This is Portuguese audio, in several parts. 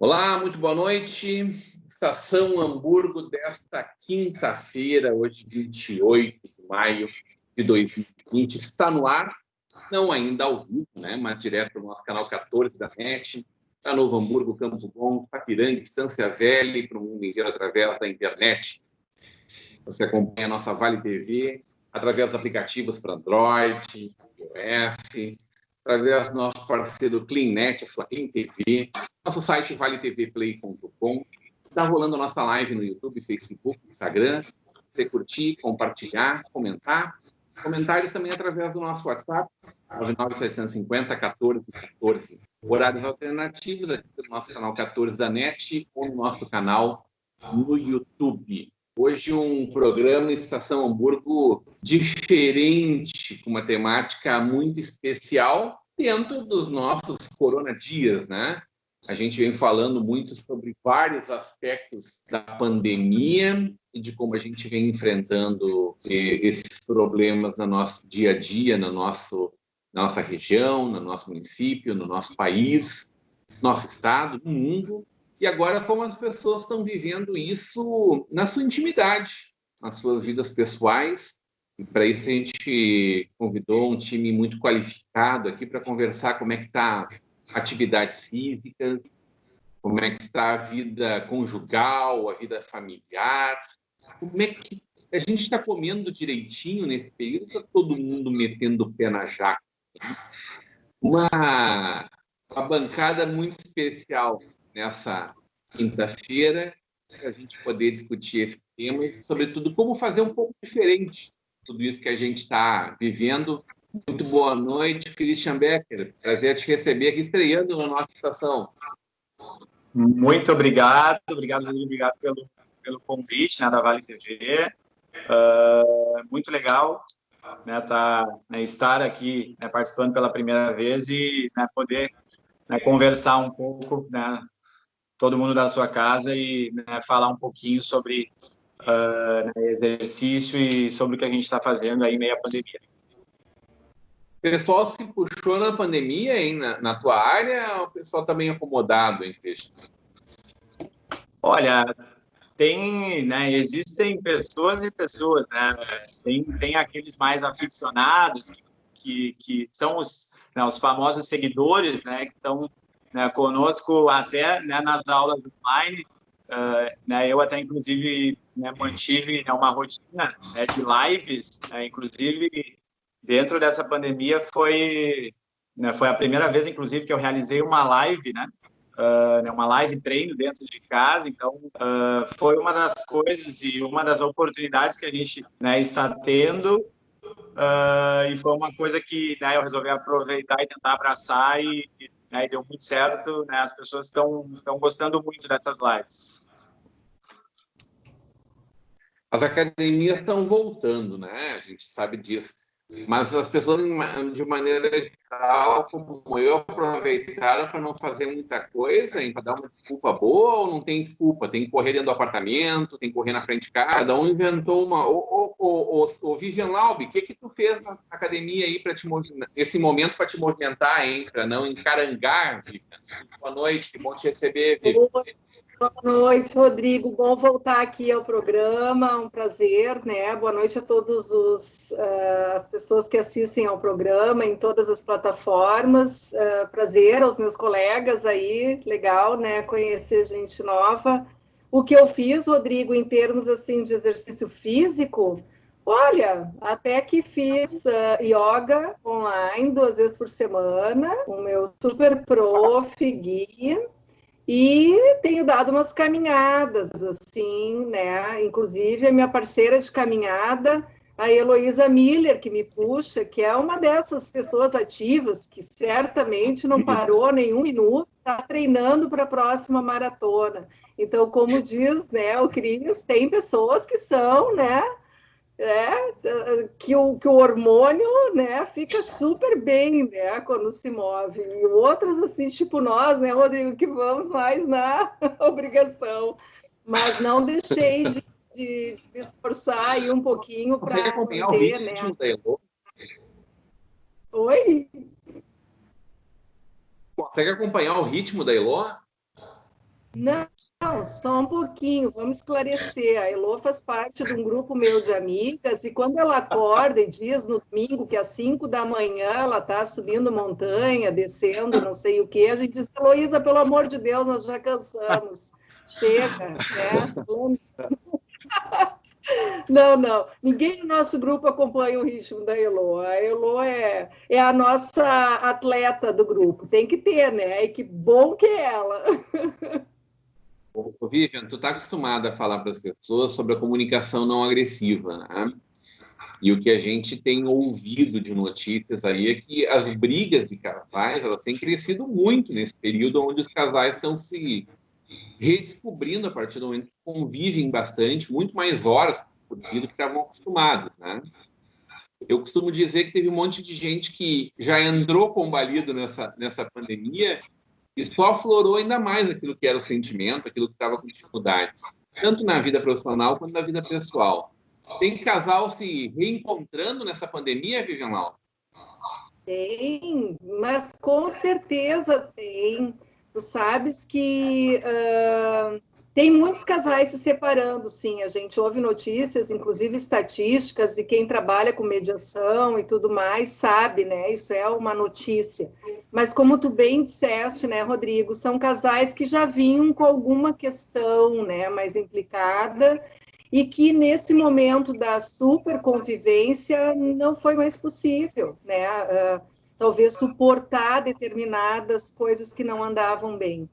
Olá, muito boa noite. Estação Hamburgo desta quinta-feira, hoje 28 de maio de 2020, está no ar, não ainda ao vivo, né, mas direto no nosso canal 14 da NET, para Novo Hamburgo, Campo Bom, Sapiranga, Estância Velha e para o mundo inteiro através da internet. Você acompanha a nossa Vale TV através de aplicativos para Android, iOS, através do nosso parceiro CleanNet, a sua Clean TV, nosso site valetvplay.com. Está rolando a nossa live no YouTube, Facebook, Instagram. Você curtir, compartilhar, comentar. Comentários também através do nosso WhatsApp, 99750-1414. Horários alternativos aqui no nosso canal 14 da NET ou no nosso canal no YouTube. Hoje um programa Estação Hamburgo diferente, com uma temática muito especial dentro dos nossos coronadias, né? A gente vem falando muito sobre vários aspectos da pandemia e de como a gente vem enfrentando esses problemas no nosso dia a dia, na nossa região, no nosso município, no nosso país, no nosso estado, no mundo. E agora, como as pessoas estão vivendo isso na sua intimidade, nas suas vidas pessoais. E para isso a gente convidou um time muito qualificado aqui para conversar como é que está atividades físicas, como é que está a vida conjugal, a vida familiar, como é que a gente está comendo direitinho nesse período, está todo mundo metendo o pé na jaca. Uma bancada muito especial nessa quinta-feira, para a gente poder discutir esse tema e, sobretudo, como fazer um pouco diferente tudo isso que a gente está vivendo. Muito boa noite, Christian Becker. Prazer te receber aqui, estreando na nossa estação. Muito obrigado, obrigado pelo convite, né, da Vale TV. Muito legal, né, estar aqui, né, participando pela primeira vez e, né, poder, né, conversar um pouco, né, todo mundo da sua casa e, né, falar um pouquinho sobre exercício e sobre o que a gente está fazendo aí em meio à pandemia. O pessoal se puxou na pandemia, hein, na tua área, ou o pessoal está bem acomodado, hein, Cristian? Olha, né, existem pessoas e pessoas, né? Tem aqueles mais aficionados que são os famosos seguidores, né, que estão, né, conosco até, né, nas aulas online. Né, eu até, inclusive, né, mantive, né, uma rotina, né, de lives, né, inclusive, dentro dessa pandemia foi a primeira vez, inclusive, que eu realizei uma live, né, uma live treino dentro de casa. Então, foi uma das coisas e uma das oportunidades que a gente, né, está tendo, e foi uma coisa que, né, eu resolvi aproveitar e tentar abraçar né, e deu muito certo, né, as pessoas estão gostando muito dessas lives. As academias estão voltando, né? A gente sabe disso. Mas as pessoas, de maneira geral, como eu, aproveitaram para não fazer muita coisa, para dar uma desculpa boa, ou não tem desculpa? Tem que correr dentro do apartamento, tem que correr na frente de casa. Cada um inventou uma. Ô Vivian Laub, o que tu fez na academia aí para esse momento para te movimentar, hein? Para não encarangar, Vivian? Boa noite, que bom te receber, Vivian. Boa noite, Rodrigo. Bom voltar aqui ao programa, um prazer, né? Boa noite a todas as pessoas que assistem ao programa em todas as plataformas. Prazer aos meus colegas aí, legal, né? Conhecer gente nova. O que eu fiz, Rodrigo, em termos assim de exercício físico, olha, até que fiz yoga online 2 vezes por semana, o meu super prof, guia. E tenho dado umas caminhadas, assim, né? Inclusive, a minha parceira de caminhada, a Heloísa Miller, que me puxa, que é uma dessas pessoas ativas, que certamente não parou nenhum minuto, está treinando para a próxima maratona. Então, como diz, né, o Cris, tem pessoas que são, né? Que o hormônio, né, fica super bem, né, quando se move. E outros, assim, tipo nós, né, Rodrigo, que vamos mais na obrigação. Mas não deixei de me esforçar aí um pouquinho para manter, né? Oi? Consegue acompanhar o ritmo da Elô? Não, só um pouquinho, vamos esclarecer. A Elô faz parte de um grupo meu de amigas, e quando ela acorda e diz no domingo que às 5 da manhã ela está subindo montanha, descendo, não sei o quê, a gente diz, Heloísa, pelo amor de Deus, nós já cansamos. Chega, né? Não, não. Ninguém no nosso grupo acompanha o ritmo da Elô. A Elô é a nossa atleta do grupo. Tem que ter, né? E que bom que é ela. Ô, Vivian, tu está acostumada a falar para as pessoas sobre a comunicação não agressiva, né? E o que a gente tem ouvido de notícias aí é que as brigas de casais, elas têm crescido muito nesse período onde os casais estão se redescobrindo a partir do momento que convivem bastante, muito mais horas por dia do que estavam acostumados, né? Eu costumo dizer que teve um monte de gente que já entrou combalido nessa pandemia e só aflorou ainda mais aquilo que era o sentimento, aquilo que estava com dificuldades, tanto na vida profissional quanto na vida pessoal. Tem casal se reencontrando nessa pandemia, Vivian Lau? Tem, mas com certeza tem. Tu sabes que tem muitos casais se separando, sim. A gente ouve notícias, inclusive estatísticas, e quem trabalha com mediação e tudo mais sabe, né? Isso é uma notícia. Mas como tu bem disseste, né, Rodrigo, são casais que já vinham com alguma questão, né, mais implicada, e que nesse momento da superconvivência não foi mais possível, né? Talvez suportar determinadas coisas que não andavam bem.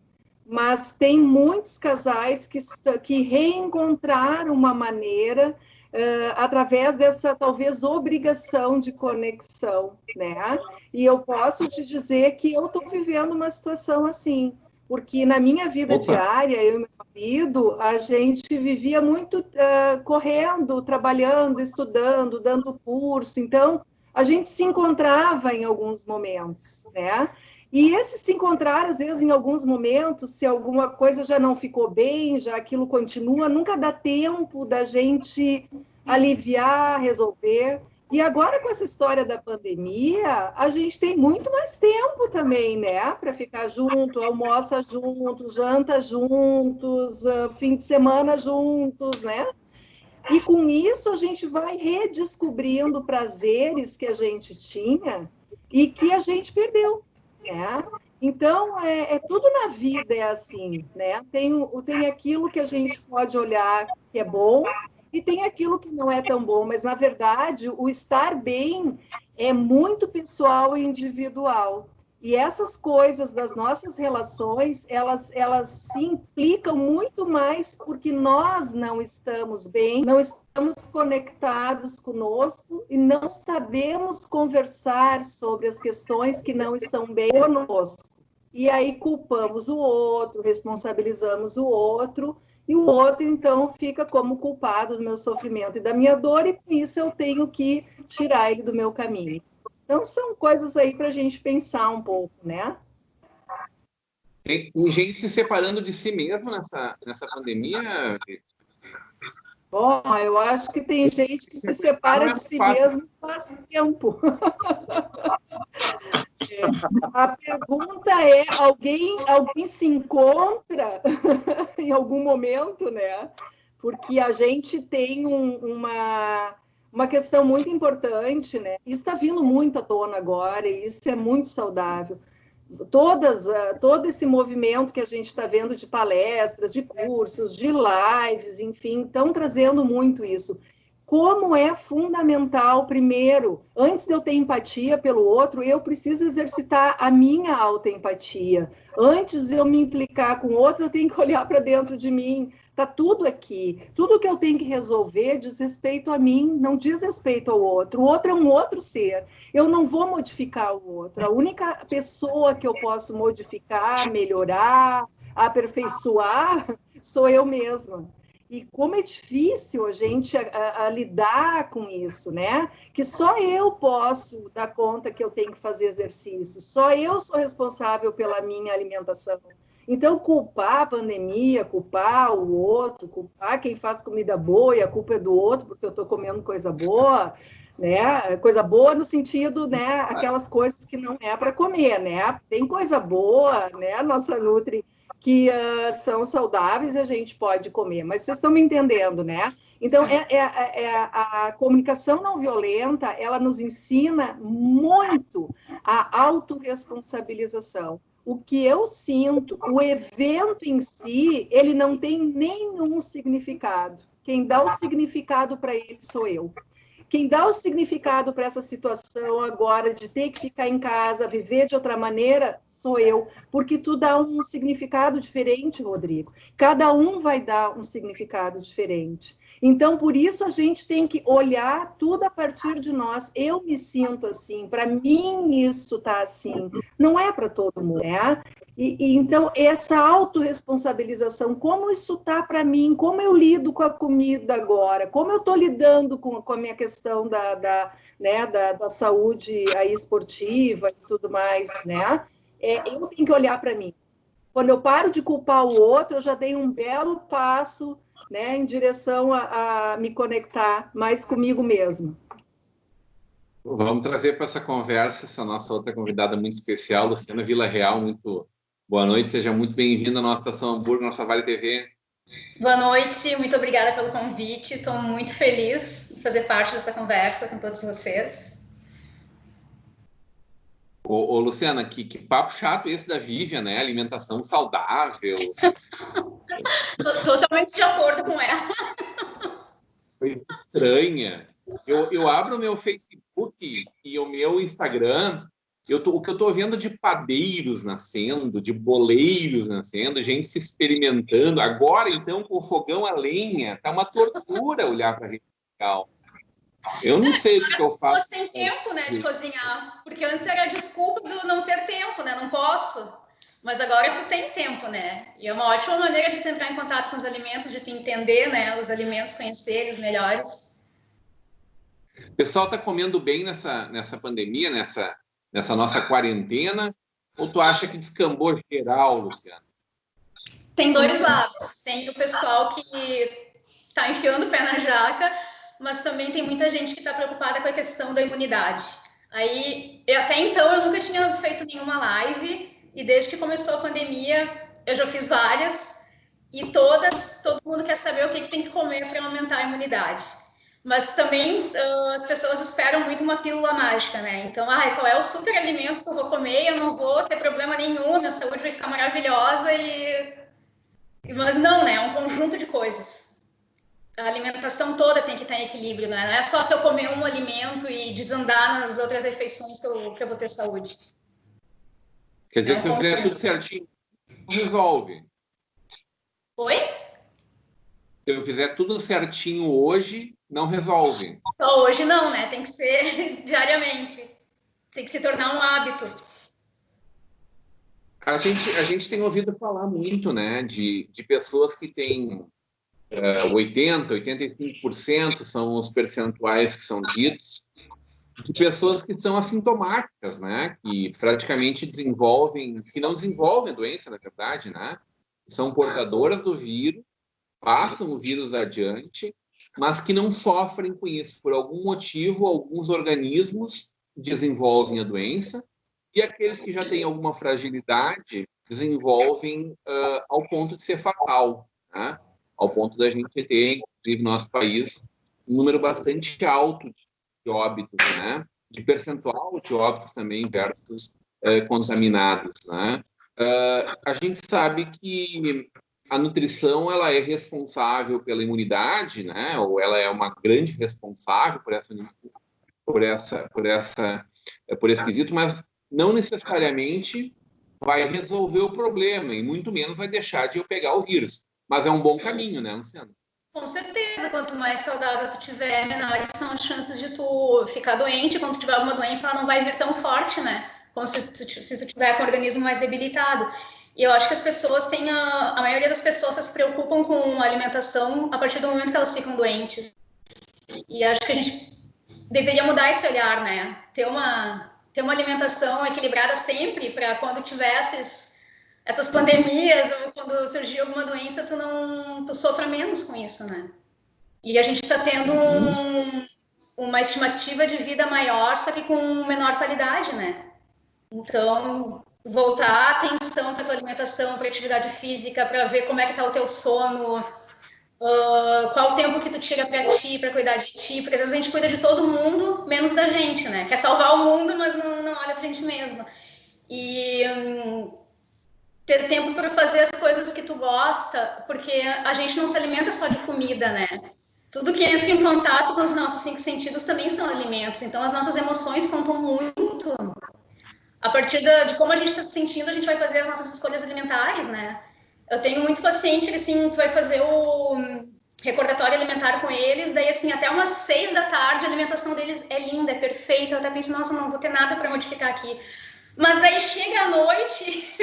Mas tem muitos casais que reencontraram uma maneira através dessa, talvez, obrigação de conexão, né? E eu posso te dizer que eu estou vivendo uma situação assim, porque na minha vida diária, eu e meu marido, a gente vivia muito correndo, trabalhando, estudando, dando curso, então a gente se encontrava em alguns momentos, né? E esse se encontrar, às vezes, em alguns momentos, se alguma coisa já não ficou bem, já aquilo continua, nunca dá tempo da gente aliviar, resolver. E agora, com essa história da pandemia, a gente tem muito mais tempo também, né? Para ficar junto, almoça juntos, janta juntos, fim de semana juntos, né? E com isso a gente vai redescobrindo prazeres que a gente tinha e que a gente perdeu, né? Então, tudo na vida é assim, né? Tem aquilo que a gente pode olhar que é bom e tem aquilo que não é tão bom, mas, na verdade, o estar bem é muito pessoal e individual. E essas coisas das nossas relações, elas se implicam muito mais porque nós não estamos bem, não estamos conectados conosco e não sabemos conversar sobre as questões que não estão bem conosco. E aí culpamos o outro, responsabilizamos o outro, e o outro, então, fica como culpado do meu sofrimento e da minha dor, e com isso eu tenho que tirar ele do meu caminho. Então, são coisas aí para a gente pensar um pouco, né? Tem gente se separando de si mesmo nessa pandemia? Bom, eu acho que tem gente que se separa de si mesmo faz tempo. A pergunta é, alguém se encontra em algum momento, né? Porque a gente tem uma questão muito importante, né? Isso está vindo muito à tona agora, e isso é muito saudável. Todo esse movimento que a gente está vendo de palestras, de cursos, de lives, enfim, estão trazendo muito isso. Como é fundamental, primeiro, antes de eu ter empatia pelo outro, eu preciso exercitar a minha autoempatia. Antes de eu me implicar com o outro, eu tenho que olhar para dentro de mim. Está tudo aqui. Tudo que eu tenho que resolver diz respeito a mim, não diz respeito ao outro. O outro é um outro ser. Eu não vou modificar o outro. A única pessoa que eu posso modificar, melhorar, aperfeiçoar, sou eu mesma. E como é difícil a gente a lidar com isso, né? Que só eu posso dar conta que eu tenho que fazer exercício, só eu sou responsável pela minha alimentação. Então, culpar a pandemia, culpar o outro, culpar quem faz comida boa e a culpa é do outro porque eu estou comendo coisa boa, né? Coisa boa no sentido, né? Aquelas coisas que não é para comer, né? Tem coisa boa, né? Nossa Nutri que são saudáveis e a gente pode comer. Mas vocês estão me entendendo, né? Então, a comunicação não violenta, ela nos ensina muito a autorresponsabilização. O que eu sinto, o evento em si, ele não tem nenhum significado. Quem dá o significado para ele sou eu. Quem dá o significado para essa situação agora de ter que ficar em casa, viver de outra maneira, sou eu. Porque tu dá um significado diferente, Rodrigo. Cada um vai dar um significado diferente. Então, por isso, a gente tem que olhar tudo a partir de nós. Eu me sinto assim, para mim isso está assim. Não é para todo mundo, né? Então, essa autorresponsabilização, como isso está para mim, como eu lido com a comida agora, como eu estou lidando com a minha questão da saúde aí esportiva e tudo mais, né? Eu tenho que olhar para mim. Quando eu paro de culpar o outro, eu já dei um belo passo, né, em direção a me conectar mais comigo mesmo. Vamos trazer para essa conversa essa nossa outra convidada muito especial, Luciana Villarreal. Muito boa noite, seja muito bem-vinda à nossa Estação Hamburgo, nossa Vale TV. Boa noite, muito obrigada pelo convite. Estou muito feliz de fazer parte dessa conversa com todos vocês. Ô Luciana, que papo chato esse da Vivian, né? Alimentação saudável. Totalmente de acordo com ela. Foi estranha. Eu abro o meu Facebook e o meu Instagram, o que eu estou vendo de padeiros nascendo, de boleiros nascendo, gente se experimentando. Agora, então, com o fogão a lenha, tá uma tortura olhar para a rede social. Eu não sei o que eu faço. As pessoas têm tempo, né, de cozinhar, porque antes era a desculpa do não ter tempo, né, não posso. Mas agora tu tem tempo, né? E é uma ótima maneira de tu entrar em contato com os alimentos, de tu entender, né, os alimentos, conhecer eles melhores. O pessoal está comendo bem nessa pandemia, nessa nossa quarentena? Ou tu acha que descambou geral, Luciana? Tem dois lados. Tem o pessoal que está enfiando o pé na jaca, mas também tem muita gente que está preocupada com a questão da imunidade. Aí, até então, eu nunca tinha feito nenhuma live, e desde que começou a pandemia, eu já fiz várias, e todo mundo quer saber o que tem que comer para aumentar a imunidade. Mas também as pessoas esperam muito uma pílula mágica, né? Então, qual é o super alimento que eu vou comer? Eu não vou ter problema nenhum, minha saúde vai ficar maravilhosa Mas não, né? É um conjunto de coisas. A alimentação toda tem que estar em equilíbrio, né? Não é só se eu comer um alimento e desandar nas outras refeições que eu vou ter saúde. Quer dizer que se eu fizer tudo certinho, resolve. Oi? Se eu fizer tudo certinho hoje, não resolve. Só hoje não, né? Tem que ser diariamente. Tem que se tornar um hábito. A gente tem ouvido falar muito, né, de pessoas que têm 80%, 85% são os percentuais que são ditos, de pessoas que são assintomáticas, né, que praticamente que não desenvolvem a doença, na verdade, né, são portadoras do vírus, passam o vírus adiante, mas que não sofrem com isso. Por algum motivo, alguns organismos desenvolvem a doença, e aqueles que já têm alguma fragilidade desenvolvem ao ponto de ser fatal, né? Ao ponto da gente ter, inclusive no nosso país, um número bastante alto de óbitos, né? De percentual de óbitos também versus contaminados, né? A gente sabe que a nutrição ela é responsável pela imunidade, né? Ou ela é uma grande responsável por esse quesito, mas não necessariamente vai resolver o problema e muito menos vai deixar de eu pegar o vírus. Mas é um bom caminho, né, Luciano? Com certeza, quanto mais saudável tu tiver, menores são as chances de tu ficar doente. Quando tu tiver alguma doença, ela não vai vir tão forte, né? Como se tu tiver com o organismo mais debilitado. E eu acho que as pessoas têm a maioria das pessoas se preocupam com a alimentação a partir do momento que elas ficam doentes. E acho que a gente deveria mudar esse olhar, né? Ter uma alimentação equilibrada sempre, para quando tivesse essas pandemias ou quando surgir alguma doença, tu sofra menos com isso, né? E a gente está tendo uma estimativa de vida maior, só que com menor qualidade, né? Então, voltar a atenção para tua alimentação, para atividade física, para ver como é que tá o teu sono, qual o tempo que tu tira para ti, para cuidar de ti, porque às vezes a gente cuida de todo mundo, menos da gente, né? Quer salvar o mundo, mas não olha pra gente mesma. E ter tempo para fazer as coisas que tu gosta, porque a gente não se alimenta só de comida, né? Tudo que entra em contato com os nossos 5 sentidos também são alimentos, então as nossas emoções contam muito. A partir de como a gente está se sentindo, a gente vai fazer as nossas escolhas alimentares, né? Eu tenho muito paciente que, assim, tu vai fazer o recordatório alimentar com eles, daí, assim, até umas 6 da tarde, a alimentação deles é linda, é perfeita, eu até penso, nossa, não vou ter nada para modificar aqui. Mas daí chega a noite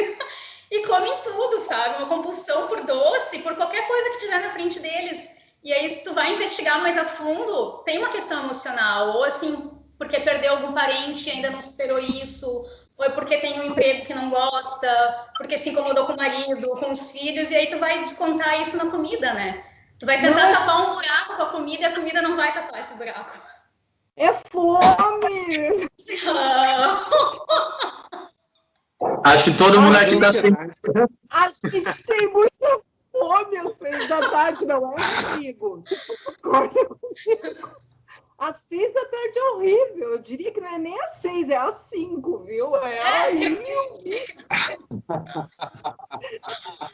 e comem tudo, sabe? Uma compulsão por doce, por qualquer coisa que tiver na frente deles. E aí, se tu vai investigar mais a fundo, tem uma questão emocional, ou assim, porque perdeu algum parente e ainda não superou isso, ou é porque tem um emprego que não gosta, porque se incomodou com o marido, com os filhos, e aí tu vai descontar isso na comida, né? Tu vai tentar tapar um buraco com a comida e a comida não vai tapar esse buraco. É fome! Acho que todo mundo aqui tá sem... A gente tem muita fome às 6 da tarde, não é, Rodrigo? Às 6 da tarde é horrível. Eu diria que não é nem às 6, é às 5, viu?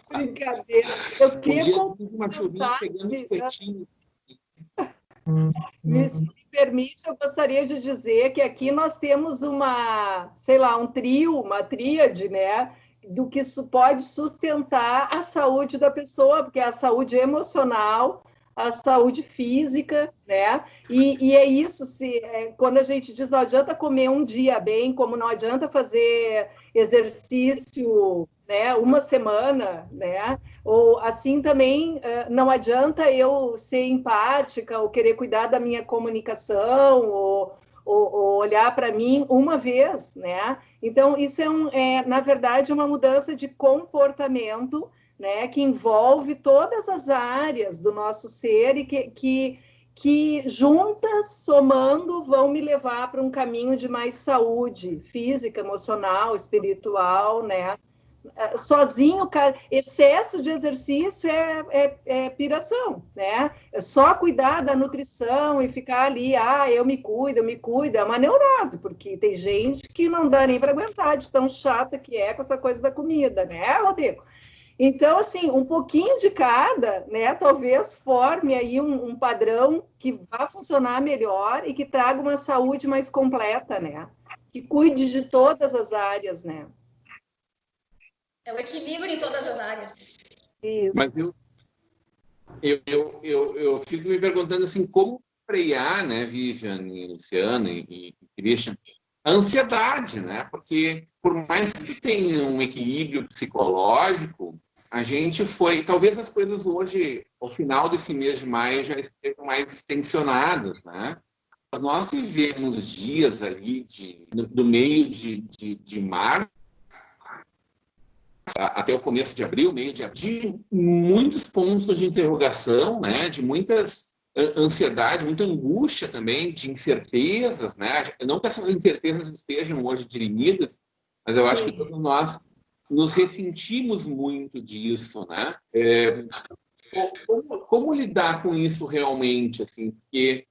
Brincadeira. Eu queria complementar. Se me permite, eu gostaria de dizer que aqui nós temos um trio, uma tríade, né? Do que isso pode sustentar a saúde da pessoa, porque é a saúde emocional, a saúde física, né? E é isso, quando a gente diz não adianta comer um dia bem, como não adianta fazer exercício, né, uma semana, né? Ou assim também não adianta eu ser empática ou querer cuidar da minha comunicação ou olhar para mim uma vez, né? Então, isso na verdade, uma mudança de comportamento, né, que envolve todas as áreas do nosso ser e que juntas, somando, vão me levar para um caminho de mais saúde física, emocional, espiritual, né? Sozinho, excesso de exercício é piração, né? É só cuidar da nutrição e ficar ali, eu me cuido, é uma neurose, porque tem gente que não dá nem para aguentar de tão chata que é com essa coisa da comida, né, Rodrigo? Então, assim, um pouquinho de cada, né, talvez forme aí um padrão que vá funcionar melhor e que traga uma saúde mais completa, né? Que cuide de todas as áreas, né? É o equilíbrio em todas as áreas. Mas eu fico me perguntando assim, como frear, né, Vivian, e Luciana e Christian, a ansiedade, né? Porque por mais que tenha um equilíbrio psicológico, a gente talvez as coisas hoje, ao final desse mês de maio, já estejam mais extensionadas, né? Nós vivemos dias ali do meio de março até o começo de abril, meio de abril, de muitos pontos de interrogação, né? De muitas ansiedade, muita angústia também, de incertezas, né? Não que essas incertezas estejam hoje dirimidas, mas eu acho que todos nós nos ressentimos muito disso, né? Como lidar com isso realmente, assim? Porque,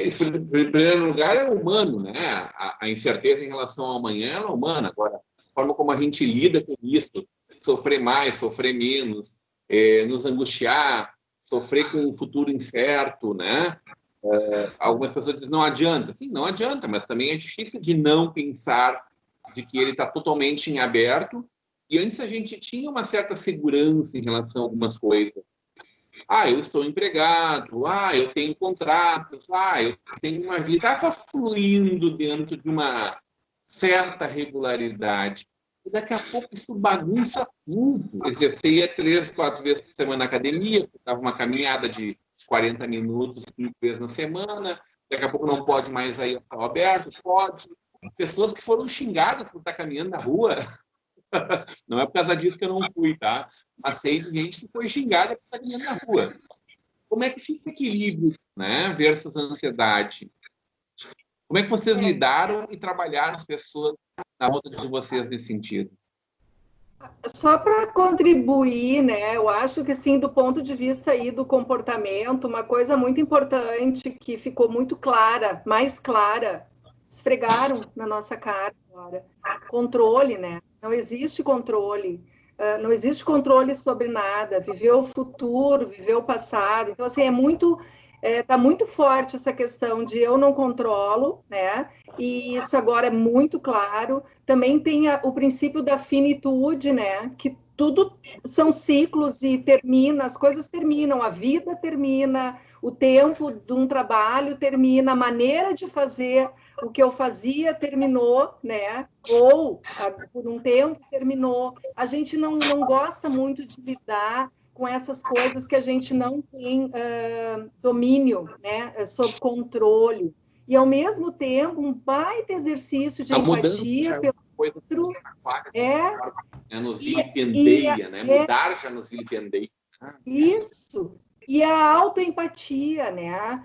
isso, em primeiro lugar, é humano, né? A incerteza em relação ao amanhã é humana. Agora, a forma como a gente lida com isso, sofrer mais, sofrer menos, nos angustiar, sofrer com um futuro incerto, né? Algumas pessoas dizem, não adianta. Sim, não adianta, mas também é difícil de não pensar de que ele está totalmente em aberto. E antes a gente tinha uma certa segurança em relação a algumas coisas. Eu estou empregado, eu tenho contratos, eu tenho uma vida, está fluindo dentro de uma certa regularidade. E daqui a pouco isso bagunça tudo. Exercia 3, 4 vezes por semana na academia, estava uma caminhada de 40 minutos, 5 vezes na semana, daqui a pouco não pode mais ir ao céu aberto, pode. Pessoas que foram xingadas por estar caminhando na rua. Não é por causa disso que eu não fui, tá? Mas sei de gente que foi xingada por estar caminhando na rua. Como é que fica o equilíbrio, né, versus a ansiedade? Como é que vocês lidaram e trabalharam as pessoas na volta de vocês nesse sentido? Só para contribuir, né? Eu acho que, assim, do ponto de vista aí do comportamento, uma coisa muito importante que ficou muito clara, mais clara, esfregaram na nossa cara agora. Controle, né? Não existe controle. Não existe controle sobre nada. Viver o futuro, viver o passado. Então, assim, tá muito forte essa questão de eu não controlo, né? E isso agora é muito claro. Também tem o princípio da finitude, né? Que tudo são ciclos e termina, as coisas terminam, a vida termina, o tempo de um trabalho termina, a maneira de fazer o que eu fazia terminou, né? Ou por um tempo terminou. A gente não gosta muito de lidar com essas coisas que a gente não tem domínio, né? Sob controle. E, ao mesmo tempo, um baita exercício de empatia pelo outro. Nos vilipendeia, né? Mudar já nos vilipendeia. Isso. E a autoempatia, né?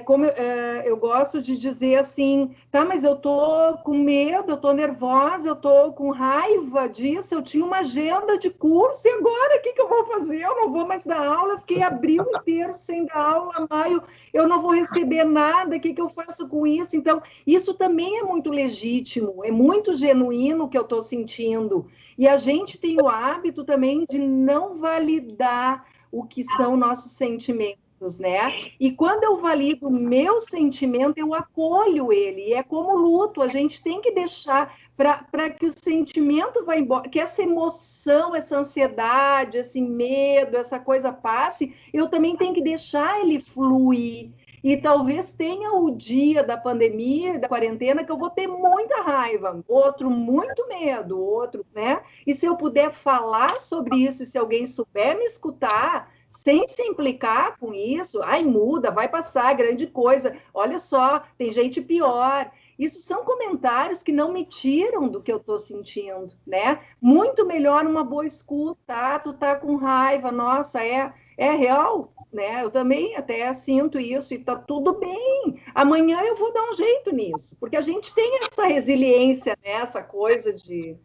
Como eu gosto de dizer assim, tá, mas eu tô com medo, eu tô nervosa, eu tô com raiva disso, eu tinha uma agenda de curso e agora o que eu vou fazer? Eu não vou mais dar aula, eu fiquei abril inteiro sem dar aula, maio, eu não vou receber nada, o que eu faço com isso? Então, isso também é muito legítimo, é muito genuíno o que eu tô sentindo. E a gente tem o hábito também de não validar o que são nossos sentimentos, né? E quando eu valido o meu sentimento, eu acolho ele. E é como luto, a gente tem que deixar para que o sentimento vá embora, que essa emoção, essa ansiedade, esse medo, essa coisa passe, eu também tenho que deixar ele fluir. E talvez tenha o dia da pandemia, da quarentena, que eu vou ter muita raiva, outro muito medo, outro, né? E se eu puder falar sobre isso, se alguém souber me escutar, sem se implicar com isso, ai, muda, vai passar, grande coisa, olha só, tem gente pior. Isso são comentários que não me tiram do que eu estou sentindo, né? Muito melhor uma boa escuta, tu tá com raiva, nossa, é real, né? Eu também até sinto isso e tá tudo bem. Amanhã eu vou dar um jeito nisso, porque a gente tem essa resiliência, né? Essa coisa de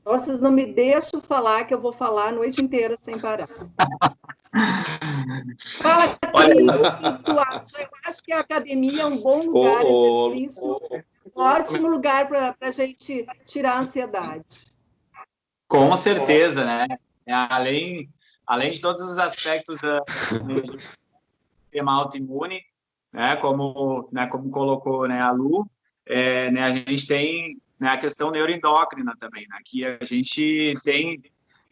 vocês não me deixam falar, que eu vou falar a noite inteira sem parar. Fala, Cris, o que tu acha? Eu acho que a academia é um bom lugar, exercício, ótimo lugar para a gente tirar a ansiedade. Com certeza, né? Além de todos os aspectos do sistema autoimune, né, como colocou, né, a Lu, né, a gente tem, né, a questão neuroendócrina também, né, que a gente tem,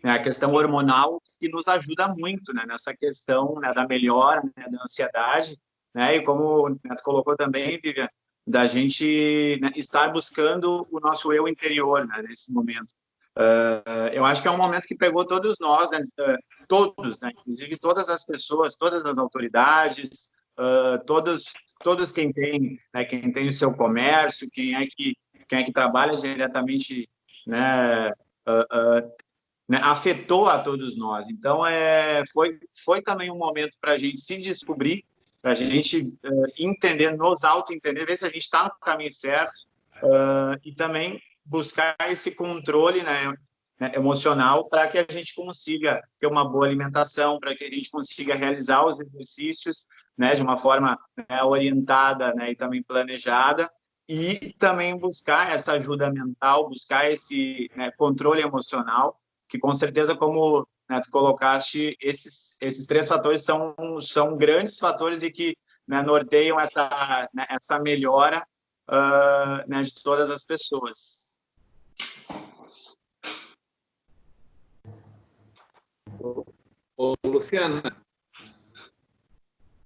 né, a questão hormonal que nos ajuda muito, né, nessa questão, né, da melhora, né, da ansiedade, né, e como, né, tu colocou também, Vivian, da gente, né, estar buscando o nosso eu interior, né, nesse momento. Eu acho que é um momento que pegou todos nós, né, todos, né, inclusive todas as pessoas, todas as autoridades, todos quem tem, né, quem tem o seu comércio, quem é que trabalha diretamente, né, né, afetou a todos nós. Então, foi também um momento para a gente se descobrir, para a gente entender, nos auto-entender, ver se a gente está no caminho certo, e também buscar esse controle, né, emocional, para que a gente consiga ter uma boa alimentação, para que a gente consiga realizar os exercícios, né, de uma forma, né, orientada, né, e também planejada, e também buscar essa ajuda mental, buscar esse, né, controle emocional, que com certeza, como, né, tu colocaste, esses três fatores são grandes fatores e que, né, norteiam essa melhora, né, de todas as pessoas. Ô, Luciana,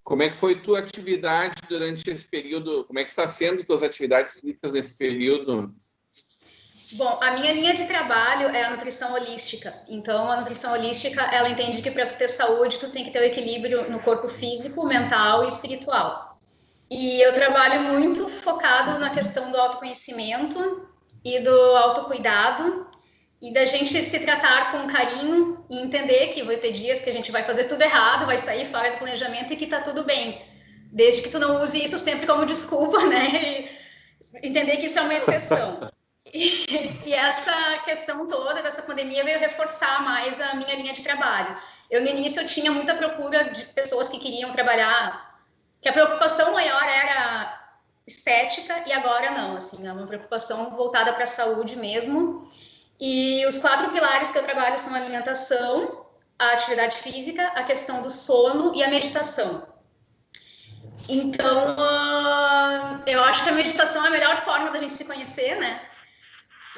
como é que foi tua atividade durante esse período? Como é que está sendo tuas atividades físicas nesse período? Bom, a minha linha de trabalho é a nutrição holística. Então, a nutrição holística, ela entende que para tu ter saúde, tu tem que ter o equilíbrio no corpo físico, mental e espiritual. E eu trabalho muito focado na questão do autoconhecimento e do autocuidado, e da gente se tratar com carinho e entender que vai ter dias que a gente vai fazer tudo errado, vai sair fora do planejamento e que tá tudo bem. Desde que tu não use isso sempre como desculpa, né? E entender que isso é uma exceção. E essa questão toda dessa pandemia veio reforçar mais a minha linha de trabalho. Eu, no início, eu tinha muita procura de pessoas que queriam trabalhar, que a preocupação maior era estética, e agora não, assim, é uma preocupação voltada para a saúde mesmo. E os 4 pilares que eu trabalho são a alimentação, a atividade física, a questão do sono e a meditação. Então, eu acho que a meditação é a melhor forma da gente se conhecer, né?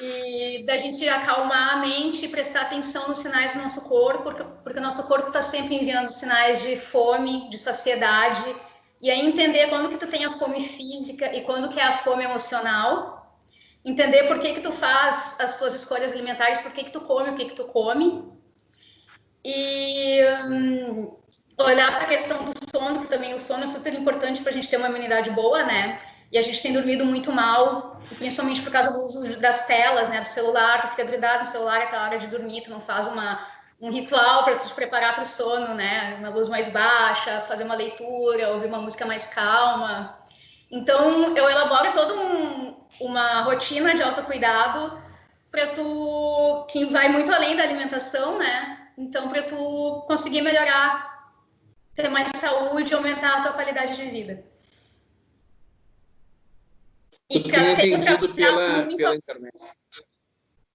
E da gente acalmar a mente e prestar atenção nos sinais do nosso corpo, porque o nosso corpo está sempre enviando sinais de fome, de saciedade, e aí entender quando que tu tem a fome física e quando que é a fome emocional, entender por que tu faz as tuas escolhas alimentares, por que tu come o que tu come, e olhar para a questão do sono, que também o sono é super importante para a gente ter uma imunidade boa, né? E a gente tem dormido muito mal, principalmente por causa do uso das telas, né? Do celular, tu fica grudado no celular aquela hora de dormir, tu não faz um ritual para te preparar para o sono, né? Uma luz mais baixa, fazer uma leitura, ouvir uma música mais calma. Então, eu elaboro toda uma rotina de autocuidado para tu, que vai muito além da alimentação, né? Então, para tu conseguir melhorar, ter mais saúde e aumentar a tua qualidade de vida. Tu tem atendido pela internet.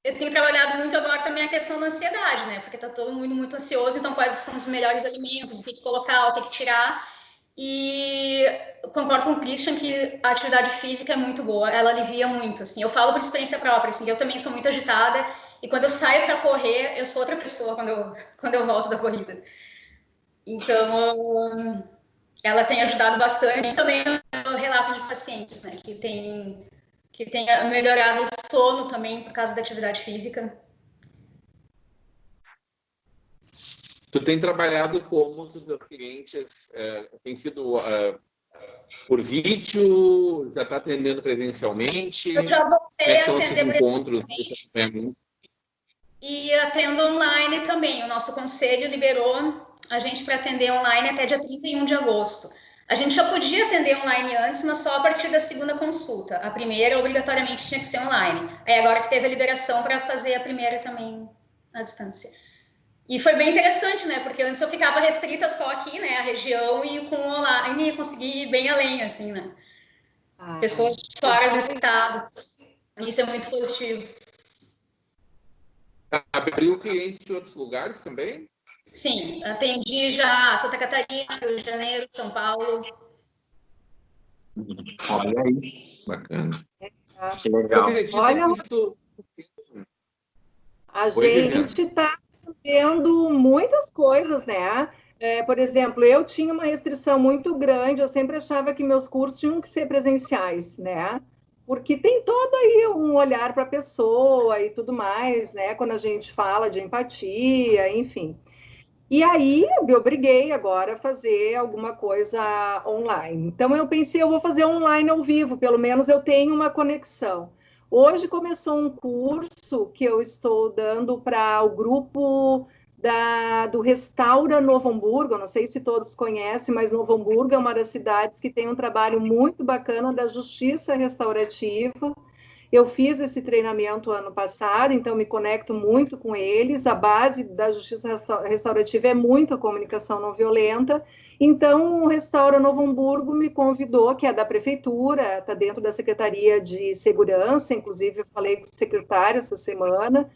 Eu tenho trabalhado muito agora também a questão da ansiedade, né? Porque tá todo mundo muito ansioso, então quais são os melhores alimentos, o que colocar, o que tirar. E eu concordo com o Christian que a atividade física é muito boa, ela alivia muito, assim. Eu falo por experiência própria, assim, eu também sou muito agitada e quando eu saio para correr, eu sou outra pessoa quando eu volto da corrida. Então, ela tem ajudado bastante também relatos de pacientes, né, que tem melhorado o sono também por causa da atividade física. Tu tem trabalhado como os teus clientes, tem sido por vídeo, já está atendendo presencialmente? Eu já voltei a são esses encontros? E atendo online também. O nosso conselho liberou a gente para atender online até dia 31 de agosto. A gente já podia atender online antes, mas só a partir da segunda consulta. A primeira, obrigatoriamente, tinha que ser online. Aí agora que teve a liberação para fazer a primeira também à distância. E foi bem interessante, né? Porque antes eu ficava restrita só aqui, né? A região, e com online consegui ir bem além, assim, né? Pessoas fora do estado. Isso é muito positivo. Abriu clientes de outros lugares também? Sim, atendi já Santa Catarina, Rio de Janeiro, São Paulo. Olha aí, bacana. Que legal. Olha, a gente está vendo muitas coisas, né? Por exemplo, eu tinha uma restrição muito grande, eu sempre achava que meus cursos tinham que ser presenciais, né? Porque tem todo aí um olhar para a pessoa e tudo mais, né? Quando a gente fala de empatia, enfim. E aí eu me obriguei agora a fazer alguma coisa online. Então eu pensei, eu vou fazer online ao vivo, pelo menos eu tenho uma conexão. Hoje começou um curso que eu estou dando para o grupo do Restaura Novo Hamburgo. Eu não sei se todos conhecem, mas Novo Hamburgo é uma das cidades que tem um trabalho muito bacana da justiça restaurativa. Eu fiz esse treinamento ano passado, então me conecto muito com eles. A base da justiça restaurativa é muito a comunicação não violenta. Então, o Restaura Novo Hamburgo me convidou, que é da prefeitura, está dentro da Secretaria de Segurança, inclusive eu falei com o secretário essa semana,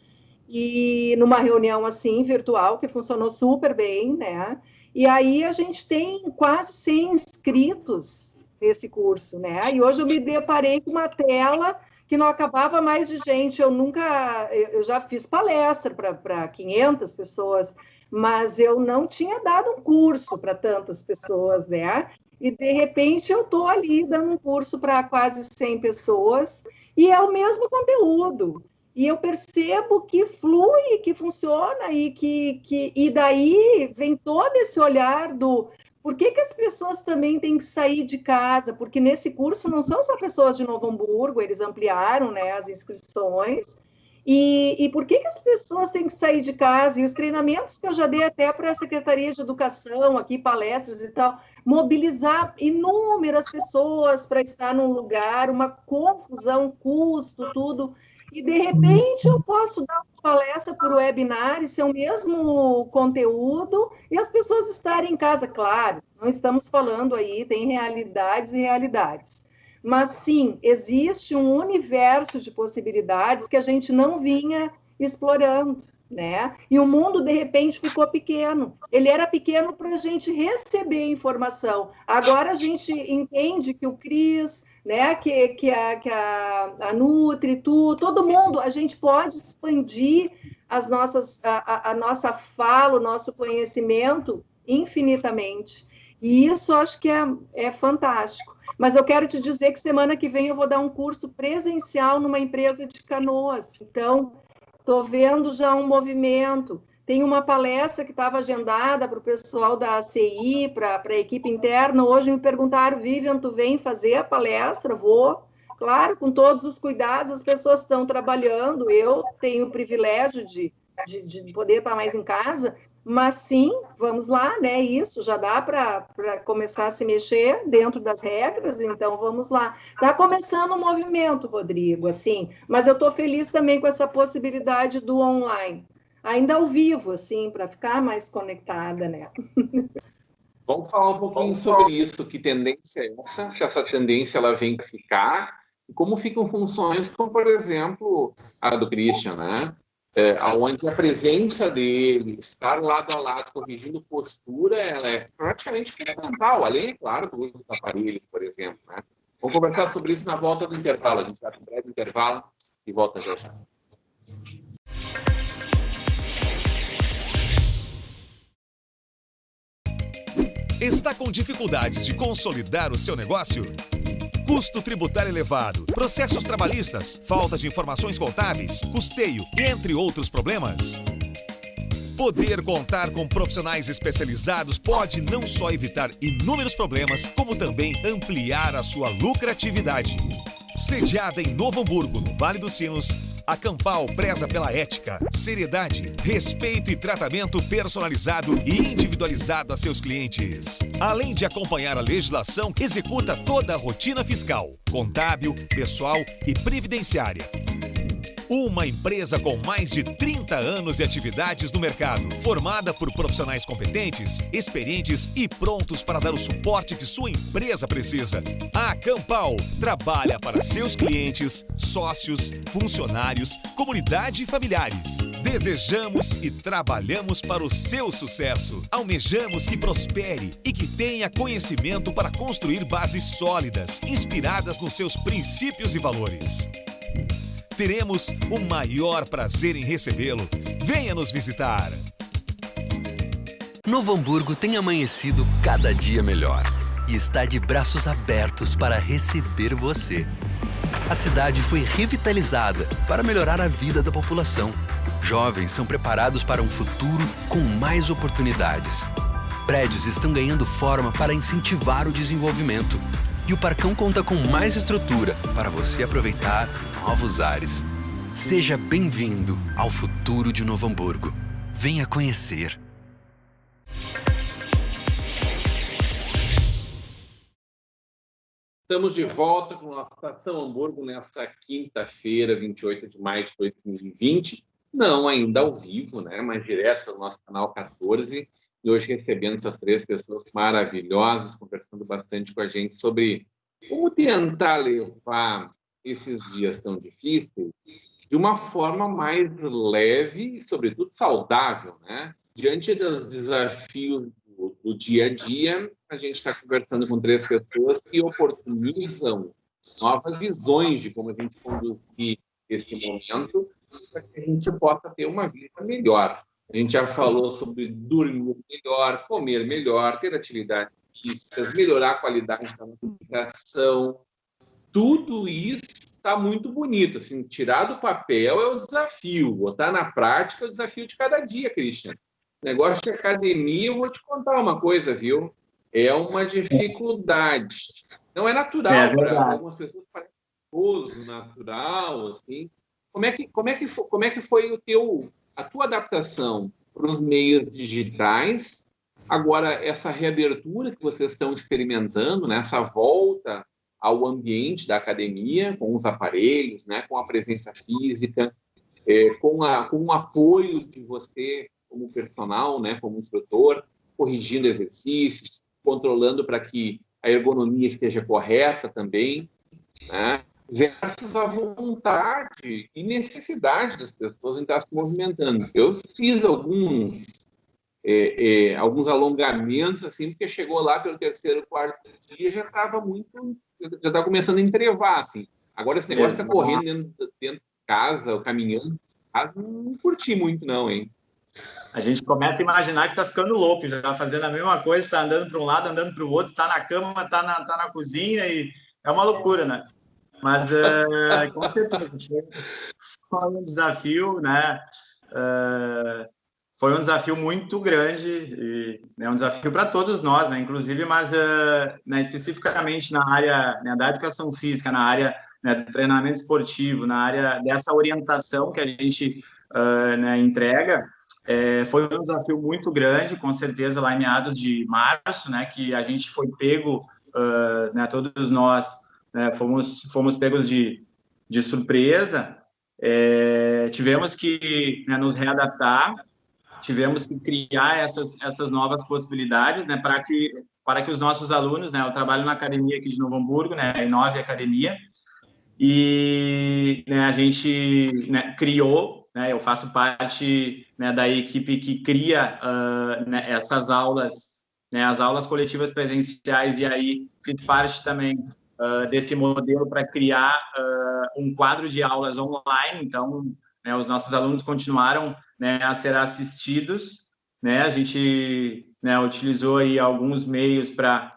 e numa reunião assim, virtual, que funcionou super bem, né? E aí a gente tem quase 100 inscritos nesse curso, né? E hoje eu me deparei com uma tela que não acabava mais de gente. Eu já fiz palestra para 500 pessoas, mas eu não tinha dado um curso para tantas pessoas, né? E, de repente, eu estou ali dando um curso para quase 100 pessoas, e é o mesmo conteúdo. E eu percebo que flui, que funciona, e daí vem todo esse olhar do... Por que as pessoas também têm que sair de casa? Porque nesse curso não são só pessoas de Novo Hamburgo, eles ampliaram, né, as inscrições. E por que as pessoas têm que sair de casa? E os treinamentos que eu já dei até para a Secretaria de Educação, aqui, palestras e tal, mobilizar inúmeras pessoas para estar num lugar, uma confusão, custo, tudo. E, de repente, eu posso dar uma palestra por webinar e ser o mesmo conteúdo e as pessoas estarem em casa. Claro, não estamos falando aí, tem realidades e realidades. Mas, sim, existe um universo de possibilidades que a gente não vinha explorando, né? E o mundo, de repente, ficou pequeno. Ele era pequeno para a gente receber informação. Agora a gente entende que o CRIS, né, que a Nutri, todo mundo, a gente pode expandir a nossa fala, o nosso conhecimento infinitamente. E isso acho que é fantástico. Mas eu quero te dizer que semana que vem eu vou dar um curso presencial numa empresa de Canoas. Então, estou vendo já um movimento. Tem uma palestra que estava agendada para o pessoal da ACI, para a equipe interna. Hoje me perguntaram, Vivian, tu vem fazer a palestra? Vou. Claro, com todos os cuidados, as pessoas estão trabalhando. Eu tenho o privilégio de poder estar mais em casa, mas sim, vamos lá, né? Isso já dá para começar a se mexer dentro das regras, então vamos lá. Está começando um movimento, Rodrigo, assim, mas eu estou feliz também com essa possibilidade do online, ainda ao vivo, assim, para ficar mais conectada, né? Vamos falar um pouquinho sobre isso, que tendência é essa, se essa tendência ela vem ficar, e como ficam funções como, por exemplo, a do Christian, né? Onde a presença dele, estar lado a lado, corrigindo postura, ela é praticamente fundamental, além, é claro, do uso dos aparelhos, por exemplo, né? Vamos conversar sobre isso na volta do intervalo. A gente vai para um breve intervalo e volta já já. Está com dificuldades de consolidar o seu negócio? Custo tributário elevado, processos trabalhistas, falta de informações contábeis, custeio, entre outros problemas? Poder contar com profissionais especializados pode não só evitar inúmeros problemas, como também ampliar a sua lucratividade. Sediada em Novo Hamburgo, no Vale dos Sinos, a Campal preza pela ética, seriedade, respeito e tratamento personalizado e individualizado a seus clientes. Além de acompanhar a legislação, executa toda a rotina fiscal, contábil, pessoal e previdenciária. Uma empresa com mais de 30 anos de atividades no mercado, formada por profissionais competentes, experientes e prontos para dar o suporte que sua empresa precisa. A Campal trabalha para seus clientes, sócios, funcionários, comunidade e familiares. Desejamos e trabalhamos para o seu sucesso. Almejamos que prospere e que tenha conhecimento para construir bases sólidas, inspiradas nos seus princípios e valores. Teremos o maior prazer em recebê-lo. Venha nos visitar. Novo Hamburgo tem amanhecido cada dia melhor e está de braços abertos para receber você. A cidade foi revitalizada para melhorar a vida da população. Jovens são preparados para um futuro com mais oportunidades. Prédios estão ganhando forma para incentivar o desenvolvimento. E o Parcão conta com mais estrutura para você aproveitar novos ares. Seja bem-vindo ao futuro de Novo Hamburgo. Venha conhecer. Estamos de volta com a Estação Hamburgo nesta quinta-feira, 28 de maio de 2020. Não ainda ao vivo, né? Mas direto no nosso canal 14. E hoje recebendo essas três pessoas maravilhosas, conversando bastante com a gente sobre como tentar levar esses dias tão difíceis de uma forma mais leve e, sobretudo, saudável, né? Diante dos desafios do dia a dia, a gente está conversando com três pessoas que oportunizam novas visões de como a gente conduzir esse momento para que a gente possa ter uma vida melhor. A gente já falou sobre dormir melhor, comer melhor, ter atividades físicas, melhorar a qualidade da comunicação. Tudo isso está muito bonito. Assim, tirar do papel é o desafio, botar na prática é o desafio de cada dia, Christian. Negócio de academia, eu vou te contar uma coisa, viu? É uma dificuldade. Não é natural para algumas pessoas, parece gostoso, natural, assim. Como é que foi a tua adaptação para os meios digitais? Agora, essa reabertura que vocês estão experimentando, né? Essa volta ao ambiente da academia, com os aparelhos, né, com a presença física, com o apoio de você como personal, né, como instrutor, corrigindo exercícios, controlando para que a ergonomia esteja correta também, né, versus a vontade e necessidade das pessoas em estar se movimentando. Eu fiz alguns alongamentos, assim, porque chegou lá pelo terceiro, quarto dia, já estava começando a entrevar, assim. Agora, esse negócio de estar correndo dentro de casa, ou caminhando em casa, não curti muito, não, hein? A gente começa a imaginar que está ficando louco, já está fazendo a mesma coisa, está andando para um lado, andando para o outro, está na cama, está na cozinha, e é uma loucura, né? Mas, com certeza, foi um desafio, né? Foi um desafio muito grande, e é um desafio para todos nós, né? Inclusive, mas né, especificamente na área, né, da educação física, na área, né, do treinamento esportivo, na área dessa orientação que a gente né, entrega, foi um desafio muito grande, com certeza, lá em meados de março, né, que a gente foi pego, né, todos nós, né, fomos pegos de surpresa, tivemos que, né, nos readaptar, tivemos que criar essas novas possibilidades, né, para que os nossos alunos, né, eu trabalho na academia aqui de Novo Hamburgo, né, Inove Academia, e né, a gente, né, criou, né, eu faço parte, né, da equipe que cria né, essas aulas, né, as aulas coletivas presenciais, e aí fiz parte também desse modelo para criar um quadro de aulas online. Então, né, os nossos alunos continuaram, né, a ser assistidos, né, a gente, né, utilizou aí alguns meios para